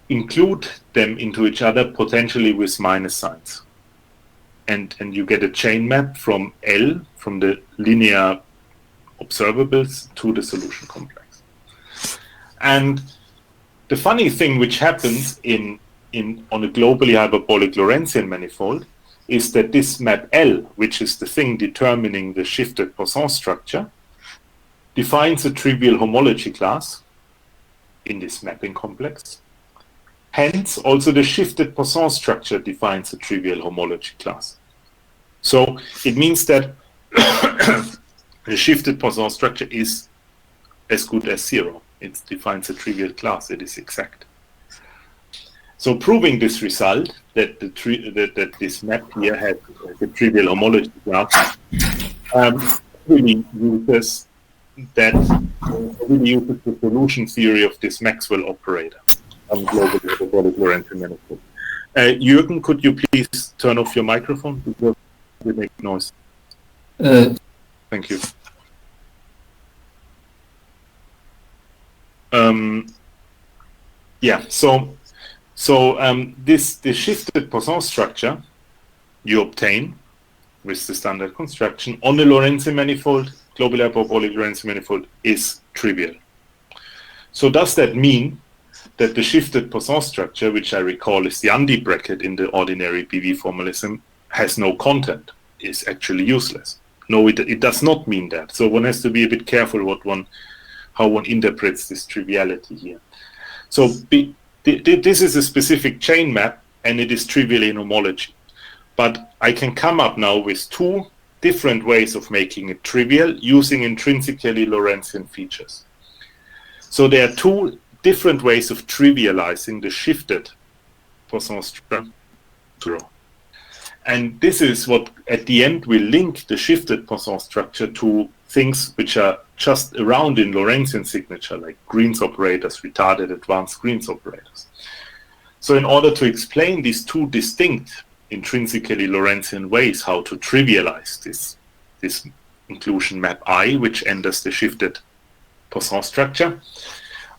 include them into each other potentially with minus signs. And you get a chain map from L, from the linear observables, to the solution complex. And the funny thing which happens on a globally hyperbolic Lorentzian manifold is that this map L, which is the thing determining the shifted Poisson structure, defines a trivial homology class in this mapping complex. Hence, also the shifted Poisson structure defines a trivial homology class. So it means that the shifted Poisson structure is as good as 0. It defines a trivial class. It is exact. So proving this result, that that this map here has the trivial homology class, really uses the solution theory of this Maxwell operator on global hyperbolic Lorentzian manifold. Jürgen, could you please turn off your microphone because we make noise? Thank you. Yeah. So So this shifted Poisson structure you obtain with the standard construction on the Lorentzian manifold, globally hyperbolic Lorentzian manifold, is trivial. So does that mean that the shifted Poisson structure, which I recall is the Undy bracket in the ordinary PV formalism, has no content, is actually useless? No, it does not mean that. So one has to be a bit careful how one interprets this triviality here. So this is a specific chain map, and it is trivial in homology. But I can come up now with two different ways of making it trivial using intrinsically Lorentzian features. So there are two different ways of trivializing the shifted Poisson structure. And this is what at the end will link the shifted Poisson structure to things which are just around in Lorentzian signature, like Green's operators, retarded advanced Green's operators. So in order to explain these two distinct intrinsically Lorentzian ways how to trivialize this inclusion map I, which enters the shifted Poisson structure,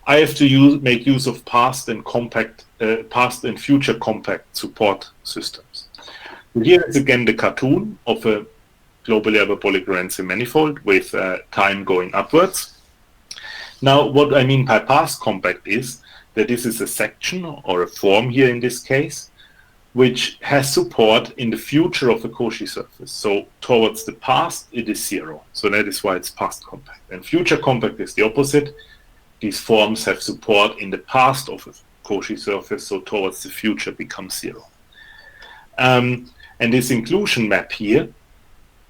I have to make use of past and future compact support systems. Here is again the cartoon of a globally hyperbolic Lorentzian manifold with time going upwards. Now, what I mean by past compact is that this is a section or a form here in this case, which has support in the future of a Cauchy surface. So towards the past, it is zero. So that is why it's past compact. And future compact is the opposite. These forms have support in the past of a Cauchy surface, so towards the future becomes zero. And this inclusion map here,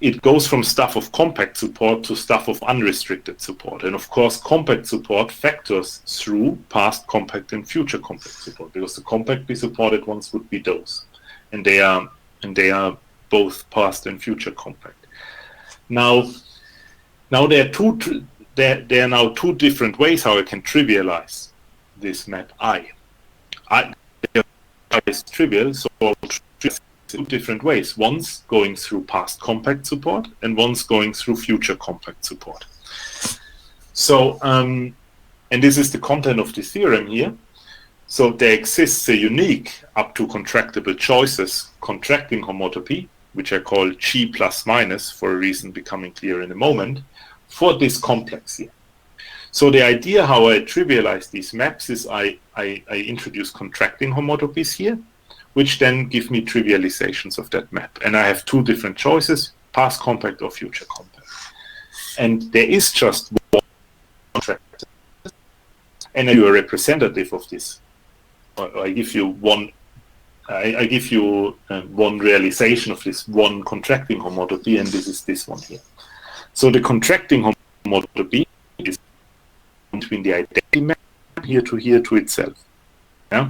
it goes from stuff of compact support to stuff of unrestricted support. And of course, compact support factors through past compact and future compact support, because the compactly supported ones would be those. And they are both past and future compact. Now there are now two different ways how I can trivialize this map I. Is trivial, so two different ways. One's going through past compact support, and one's going through future compact support. So, and this is the content of the theorem here. So there exists a unique up to contractible choices contracting homotopy, which I call G plus minus for a reason becoming clear in a moment, for this complex here. So the idea how I trivialize these maps is I introduce contracting homotopies here, which then give me trivializations of that map. And I have two different choices, past compact or future compact. And there is just one contract. And you are representative of this. I give you one one realization of this one contracting homotopy, and this is this one here. So the contracting homotopy is between the identity map here to itself. Yeah?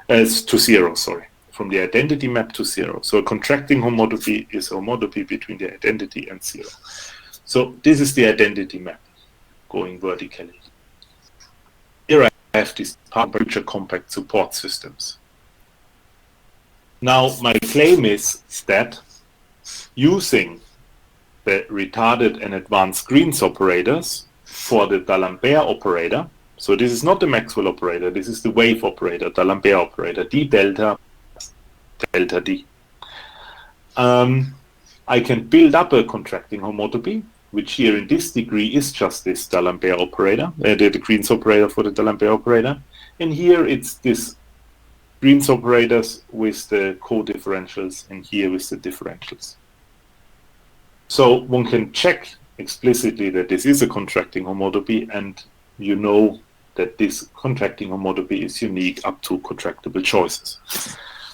To zero, sorry. From the identity map to zero. So a contracting homotopy is a homotopy between the identity and zero. So this is the identity map going vertically. Here I have these future compact support systems. Now my claim is that using the retarded and advanced Green's operators for the D'Alembert operator, so this is not the Maxwell operator, this is the wave operator, D'Alembert operator, d delta d. I can build up a contracting homotopy, which here in this degree is just this D'Alembert operator, the Green's operator for the D'Alembert operator, and here it's this Green's operators with the co-differentials, and here with the differentials. So one can check explicitly that this is a contracting homotopy, and you know that this contracting homotopy is unique up to contractible choices.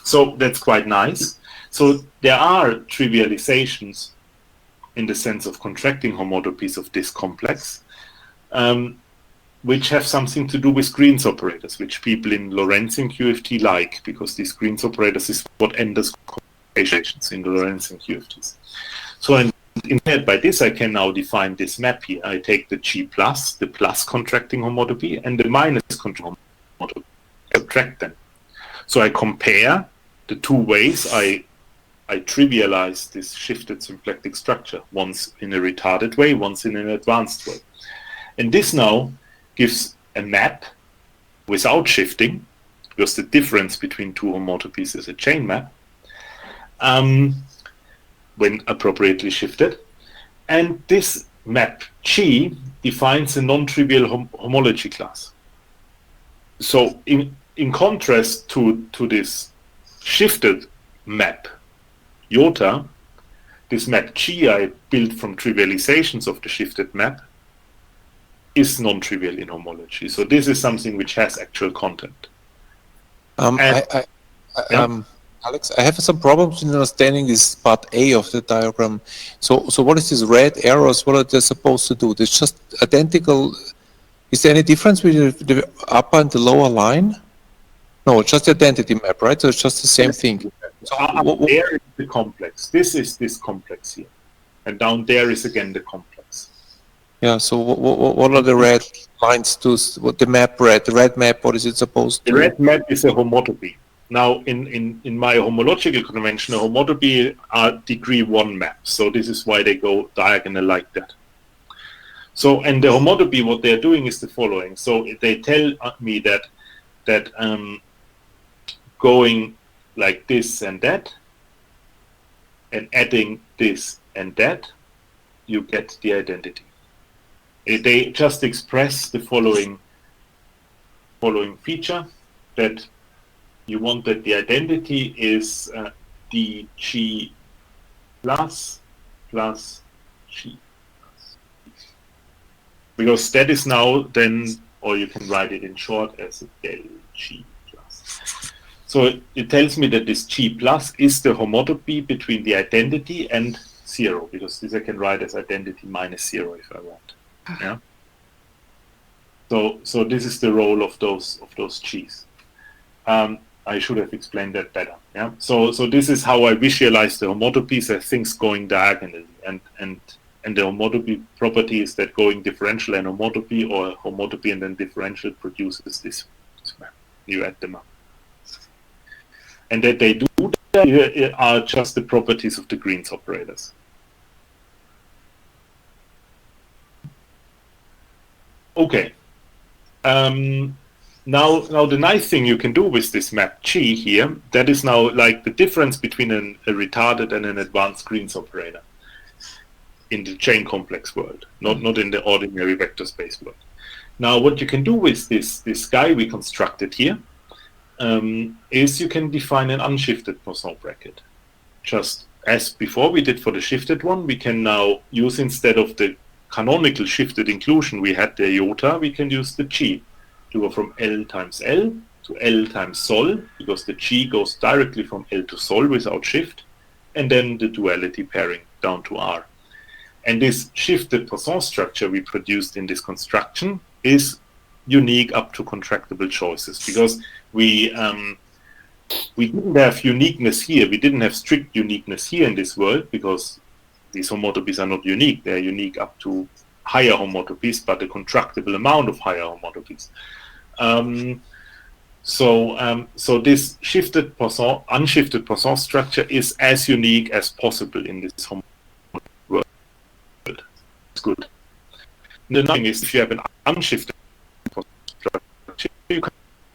So that's quite nice. So there are trivializations in the sense of contracting homotopies of this complex, which have something to do with Green's operators, which people in Lorentzian QFT like, because these Green's operators is what enters concatenations in the Lorentzian QFTs. So instead, by this, I can now define this map here. I take the G plus, the plus contracting homotopy, and the minus contracting homotopy, subtract them. So I compare the two ways I trivialize this shifted symplectic structure, once in a retarded way, once in an advanced way. And this now gives a map without shifting, because the difference between two homotopies is a chain map, when appropriately shifted. And this map G defines a non-trivial homology class. So in contrast to this shifted map iota, this map G I built from trivializations of the shifted map is non-trivial in homology. So this is something which has actual content. Alex, I have some problems in understanding this part A of the diagram. So what is this red arrows? What are they supposed to do? It's just identical. Is there any difference between the upper and the lower line? No, it's just the identity map, right? So it's just the same thing. So there is the complex. This is this complex here. And down there is again the complex. Yeah, so what are the red lines to, what the map red? The red map, what is it supposed to? The red map is a homotopy. Now, in my homological convention, a homotopy are degree 1 maps. So this is why they go diagonal like that. So, and the homotopy, what they're doing is the following. So they tell me that going like this and that, and adding this and that, you get the identity. They just express the following feature, that you want that the identity is dg plus g. Because that is now then, or you can write it in short as a del g plus. So it tells me that this g plus is the homotopy between the identity and 0, because this I can write as identity minus 0 if I want. Yeah. So this is the role of those g's. I should have explained that better. Yeah. So this is how I visualize the homotopies as things going diagonally, and the homotopy property is that going differential and homotopy, or homotopy and then differential, produces this map. You add them up, and that they do that are just the properties of the Green's operators. Okay. Now the nice thing you can do with this map G here, that is now like the difference between a retarded and an advanced Green's operator in the chain complex world, not in the ordinary vector space world. Now what you can do with this guy we constructed here is you can define an unshifted Poisson bracket. Just as before we did for the shifted one, we can now use, instead of the canonical shifted inclusion we had the iota, we can use the G to go from L times L to L times Sol, because the G goes directly from L to Sol without shift, and then the duality pairing down to R. And this shifted Poisson structure we produced in this construction is unique up to contractible choices, because we didn't have uniqueness here. We didn't have strict uniqueness here in this world, because these homotopies are not unique. They're unique up to higher homotopies, but a contractible amount of higher homotopies. So this shifted Poisson, unshifted Poisson structure is as unique as possible in this homotopy world. It's good. The nice thing is, if you have an unshifted Poisson structure, you can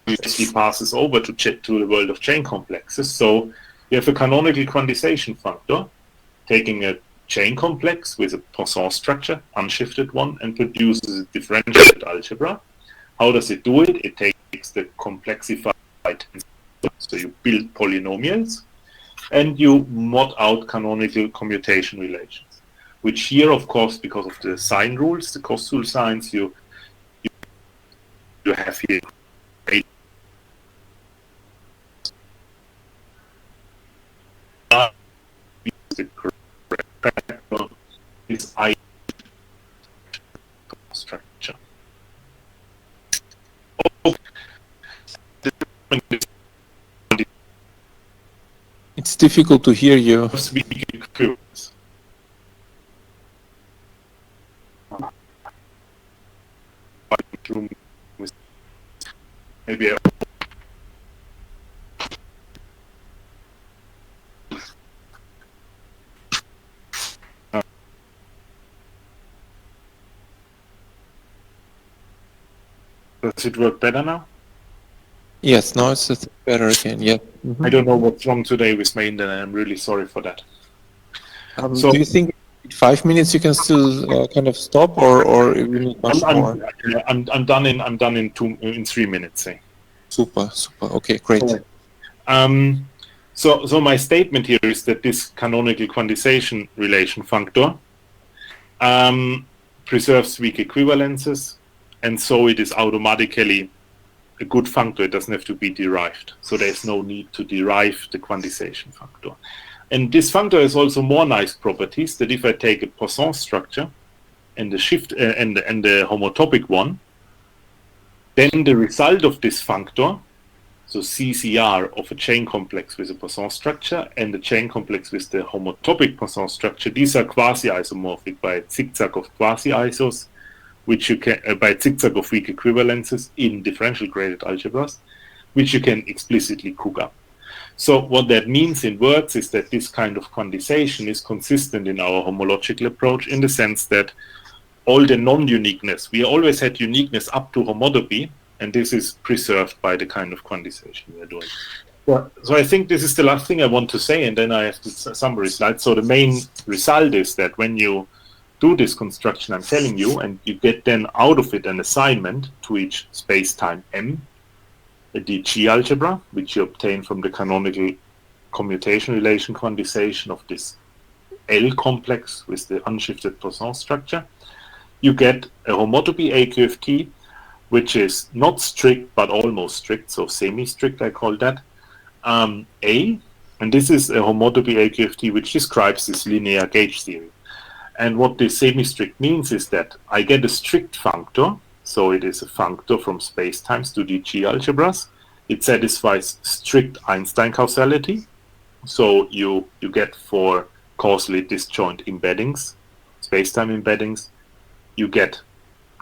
actually passes over to the world of chain complexes. So you have a canonical quantization functor taking a chain complex with a Poisson structure, unshifted one, and produces a differentiated algebra. How does it do it? It takes the complexified, so you build polynomials, and you mod out canonical commutation relations, which here, of course, because of the sign rules, the Koszul signs, you have here the correct is I structure. It's difficult to hear you. Maybe does it work better now? Yes, now it's better again. Yeah. I don't know what's wrong today with my internet. I'm really sorry for that. So do you think in 5 minutes you can still kind of stop, or you need much more? I'm done in 3 minutes. Say. Super. Okay, great. So my statement here is that this canonical quantization relation functor preserves weak equivalences, and so it is automatically a good functor. It doesn't have to be derived. So there's no need to derive the quantization functor. And this functor has also more nice properties, that if I take a Poisson structure and the shift and the homotopic one, then the result of this functor, so CCR of a chain complex with a Poisson structure and the chain complex with the homotopic Poisson structure, these are quasi-isomorphic by a zigzag of quasi-isos, which you can by a zigzag of weak equivalences in differential graded algebras, which you can explicitly cook up. So what that means in words is that this kind of quantization is consistent in our homological approach, in the sense that all the non-uniqueness, we always had uniqueness up to homotopy, and this is preserved by the kind of quantization we are doing. So I think this is the last thing I want to say, and then I have the summary slide. So the main result is that when you do this construction I'm telling you, and you get then out of it an assignment to each space-time M, a DG algebra, which you obtain from the canonical commutation relation quantization of this L complex with the unshifted Poisson structure, you get a homotopy AQFT, which is not strict but almost strict, so semi-strict I call that, A, and this is a homotopy AQFT which describes this linear gauge theory. And what this semi-strict means is that I get a strict functor, so it is a functor from spacetimes to DG algebras. It satisfies strict Einstein causality, so you get for causally disjoint embeddings, spacetime embeddings, you get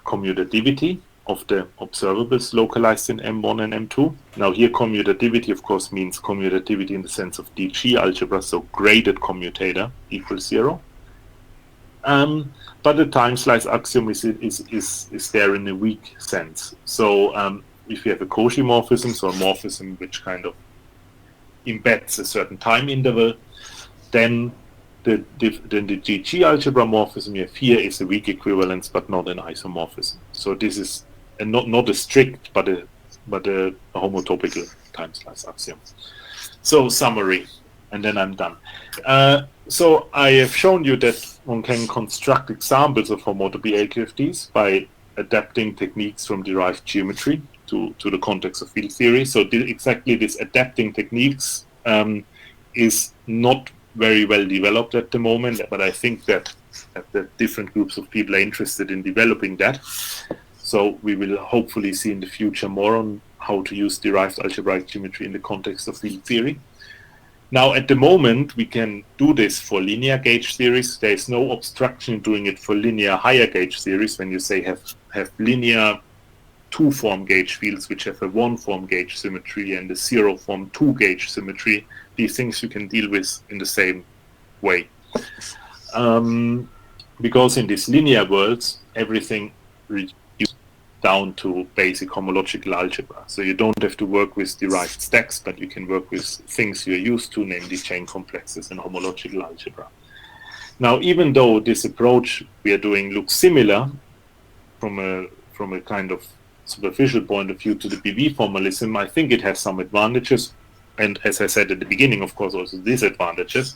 commutativity of the observables localized in M1 and M2. Now here commutativity of course means commutativity in the sense of DG algebra, so graded commutator equals 0. But the time slice axiom is there in a weak sense. So if you have a Cauchy morphism, so a morphism which kind of embeds a certain time interval, then the DG algebra morphism you have here is a weak equivalence but not an isomorphism. So this is not a strict but a homotopical time slice axiom. So summary, and then I'm done. So I have shown you that one can construct examples of homotopy AQFTs by adapting techniques from derived geometry to the context of field theory. So exactly this adapting techniques is not very well developed at the moment, but I think that different groups of people are interested in developing that. So we will hopefully see in the future more on how to use derived algebraic geometry in the context of field theory. Now, at the moment, we can do this for linear gauge theories. There is no obstruction in doing it for linear higher gauge theories. When you say have linear two-form gauge fields which have a one-form gauge symmetry and a zero-form two-gauge symmetry, these things you can deal with in the same way. Because in these linear worlds, everything reduces down to basic homological algebra. So you don't have to work with derived stacks, but you can work with things you're used to, namely chain complexes and homological algebra. Now, even though this approach we are doing looks similar from a kind of superficial point of view to the BV formalism, I think it has some advantages, and as I said at the beginning, of course, also disadvantages.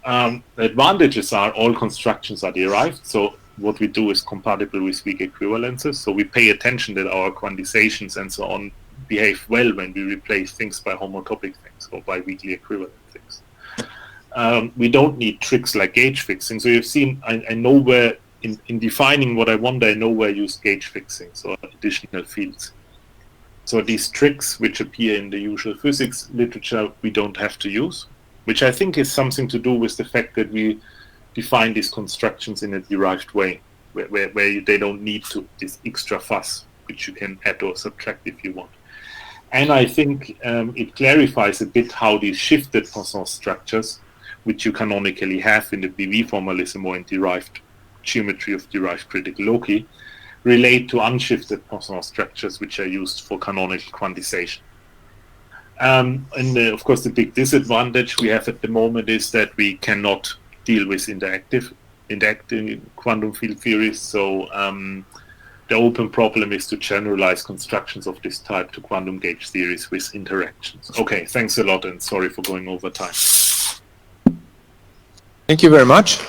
The advantages are all constructions are derived, so what we do is compatible with weak equivalences, so we pay attention that our quantizations and so on behave well when we replace things by homotopic things or by weakly equivalent things. We don't need tricks like gauge fixing, so you've seen I know where in defining what I want, I know where I use gauge fixing, so additional fields. So these tricks which appear in the usual physics literature we don't have to use, which I think is something to do with the fact that we define these constructions in a derived way, where they don't need to this extra fuss, which you can add or subtract if you want. And I think it clarifies a bit how these shifted Poisson structures, which you canonically have in the BV formalism or in derived geometry of derived critical loci, relate to unshifted Poisson structures which are used for canonical quantization. And of course, the big disadvantage we have at the moment is that we cannot deal with interacting quantum field theories. So the open problem is to generalize constructions of this type to quantum gauge theories with interactions. Okay, thanks a lot, and sorry for going over time. Thank you very much.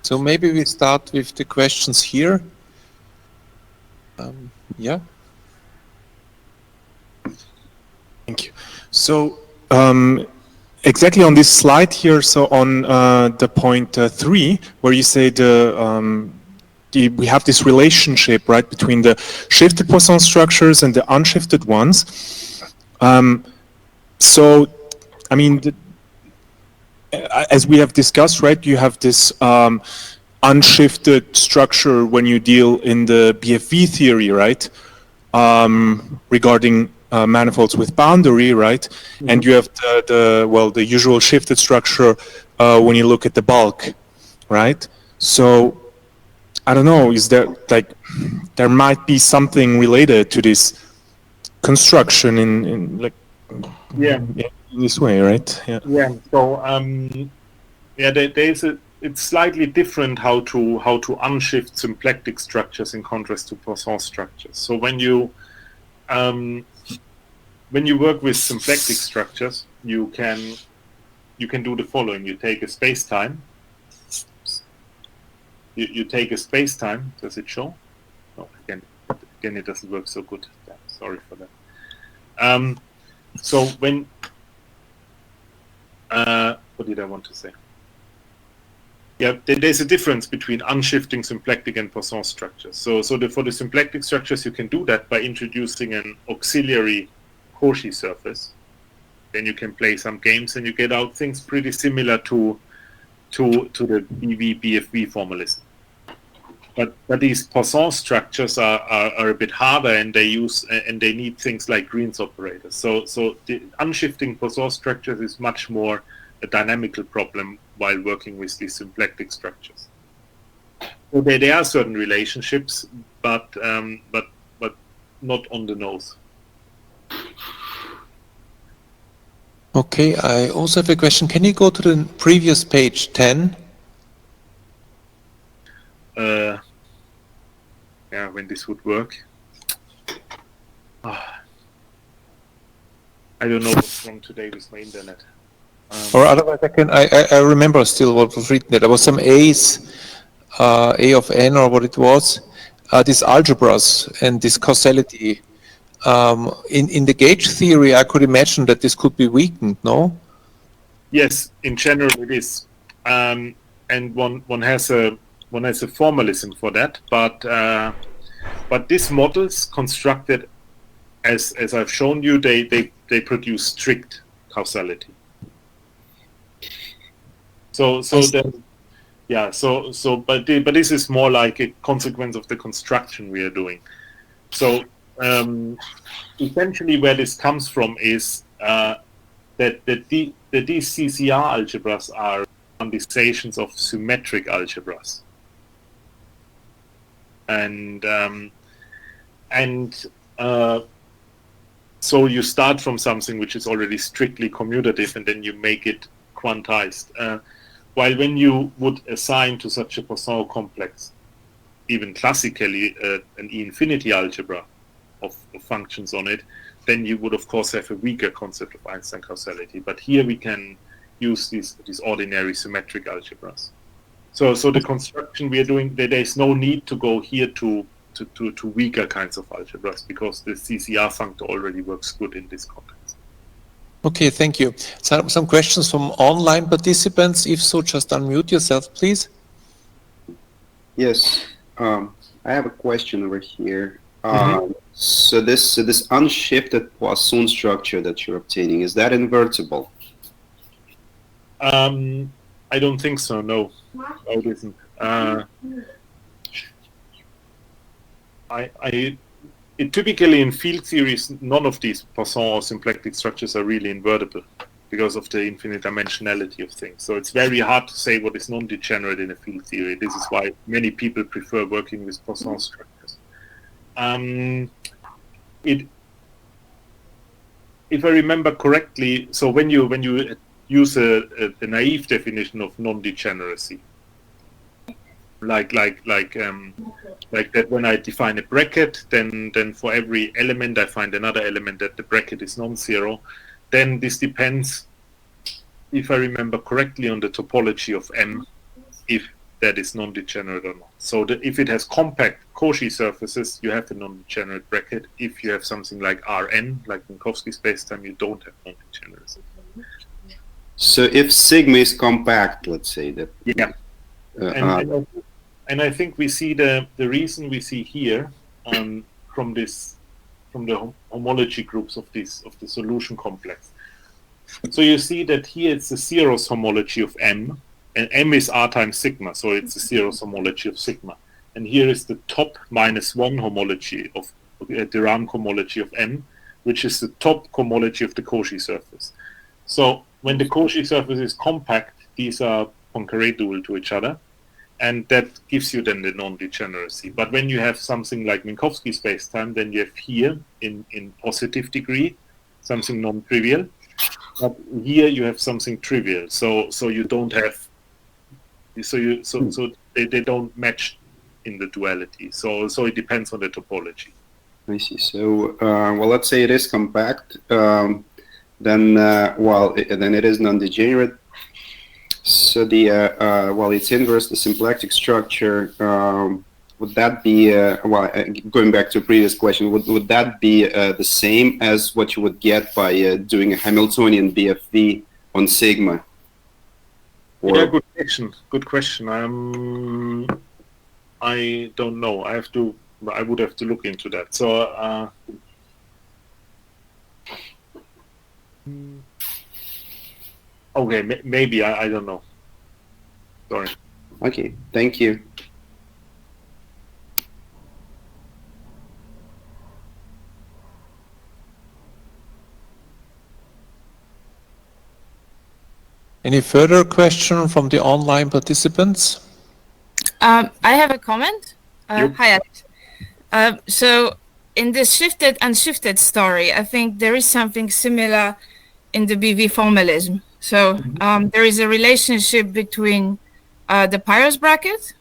So maybe we start with the questions here. Yeah. Thank you. So exactly on this slide here, so on the point 3, where you say we have this relationship, right, between the shifted Poisson structures and the unshifted ones. So, I mean, as we have discussed, right, you have this unshifted structure when you deal in the BFV theory, right, regarding manifolds with boundary, right? Mm-hmm. And you have the usual shifted structure when you look at the bulk, right? So I don't know, is there there might be something related to this construction in like in this way, right? Yeah. Yeah. So it's slightly different how to unshift symplectic structures in contrast to Poisson structures. So when you work with symplectic structures, you can do the following. You take a space-time. You take a space-time. Does it show? No, again it doesn't work so good. Yeah, sorry for that. So when what did I want to say? Yeah, there's a difference between unshifting symplectic and Poisson structures. So for the symplectic structures, you can do that by introducing an auxiliary Cauchy surface. Then you can play some games and you get out things pretty similar to the BFV formalism. But these Poisson structures are a bit harder, and they need things like Green's operators. So the unshifting Poisson structures is much more a dynamical problem while working with these symplectic structures. So there are certain relationships, but not on the nose. Okay, I also have a question. Can you go to the previous page 10? Yeah, when this would work. I don't know what's wrong today with my internet. Or otherwise, I remember still what was written there. There was some A's, A of n or what it was, these algebras and this causality. In the gauge theory, I could imagine that this could be weakened, no? Yes, in general it is, and one has a formalism for that. But these models constructed, as I've shown you, they produce strict causality. But this is more like a consequence of the construction we are doing. So essentially, where this comes from is that these CCR algebras are quantizations of symmetric algebras, and so you start from something which is already strictly commutative, and then you make it quantized. While when you would assign to such a Poisson complex, even classically, an E-infinity algebra of functions on it, then you would of course have a weaker concept of Einstein causality. But here we can use these ordinary symmetric algebras. So the construction we are doing, there is no need to go here to weaker kinds of algebras, because the CCR functor already works good in this context. Okay, thank you. Some questions from online participants. If so, just unmute yourself, please. Yes, I have a question over here. So this unshifted Poisson structure that you're obtaining, is that invertible? I don't think so. No, it isn't. Typically in field theories, none of these Poisson or symplectic structures are really invertible. because of the infinite dimensionality of things. So it's very hard to say what is non-degenerate in a field theory. This is why many people prefer working with Poisson structures. If I remember correctly, so when you use the naive definition of non-degeneracy, like that when I define a bracket, then for every element I find another element that the bracket is non-zero, then this depends, if I remember correctly, on the topology of M, if that is non-degenerate or not. So if it has compact Cauchy surfaces, you have a non-degenerate bracket. If you have something like Rn, like Minkowski spacetime, you don't have non-degeneracy. So if sigma is compact, let's say that. Yeah. And I think we see the reason we see here from the homology groups of the solution complex. So you see that here it's a zeros homology of M, and M is R times sigma, so it's a zeros homology of sigma. And here is the top -1 homology of the Ram homology of M, which is the top homology of the Cauchy surface. So when the Cauchy surface is compact, these are Poincare dual to each other, and that gives you then the non-degeneracy. But when you have something like Minkowski spacetime, then you have here in positive degree something non-trivial, but here you have something trivial. So you don't have, so they don't match in the duality. So it depends on the topology. I see. So well, let's say it is compact. Then then it is non-degenerate. So the its inverse, the symplectic structure, would that be going back to a previous question? Would that be the same as what you would get by doing a Hamiltonian BFV on sigma? Or Yeah, good question. Good question. I don't know. I would have to look into that. So. Okay, maybe, I don't know. Sorry. Okay, thank you. Any further question from the online participants? I have a comment. Yep. Hi, Alex. So in this shifted unshifted story, I think there is something similar in the BV formalism. So there is a relationship between the Pyros bracket,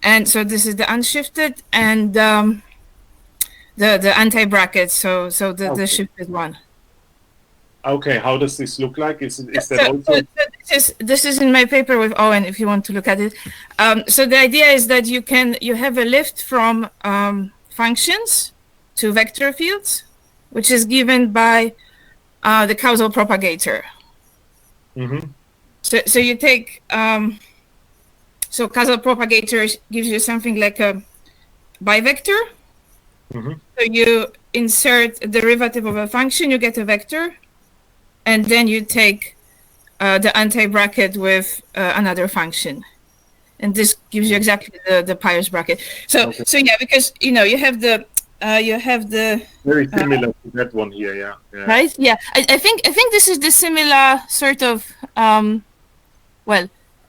and so this is the unshifted, and the anti-bracket, so the shifted one. Okay, how does this look like? Is that So also? this is in my paper with Owen, if you want to look at it. So the idea is that you have a lift from functions to vector fields, which is given by the causal propagator. Mm-hmm. So you take so causal propagator gives you something like a bivector. Mm-hmm. So you insert a derivative of a function, you get a vector, and then you take the anti-bracket with another function, and this gives you exactly the Pyros bracket. So Okay. so yeah, because you have the Very similar to that one here, yeah. right? Yeah, I think this is the similar sort of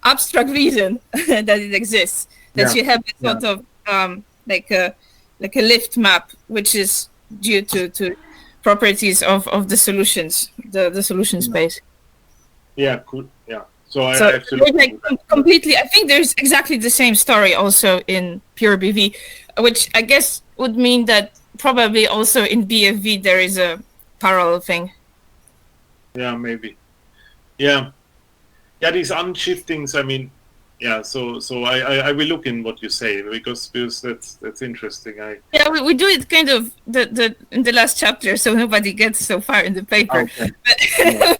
abstract reason that it exists. That you have a sort of like a lift map, which is due to properties of the solutions, the solution space. Yeah, cool. Yeah. So I So have to look like into that. completely, I think there's exactly the same story also in pure BV, which I guess would mean that probably also in BFV there is a parallel thing. Yeah, maybe. Yeah. Yeah, these unshiftings, I mean, yeah, so I will look in what you say because that's interesting. Yeah, we do it kind of in the last chapter, so nobody gets so far in the paper. Okay. But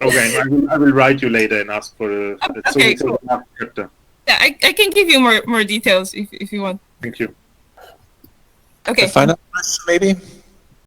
Okay, I will write you later and ask for the Okay, cool. last chapter. yeah, I can give you more details if you want. Thank you. Okay. A final question, maybe?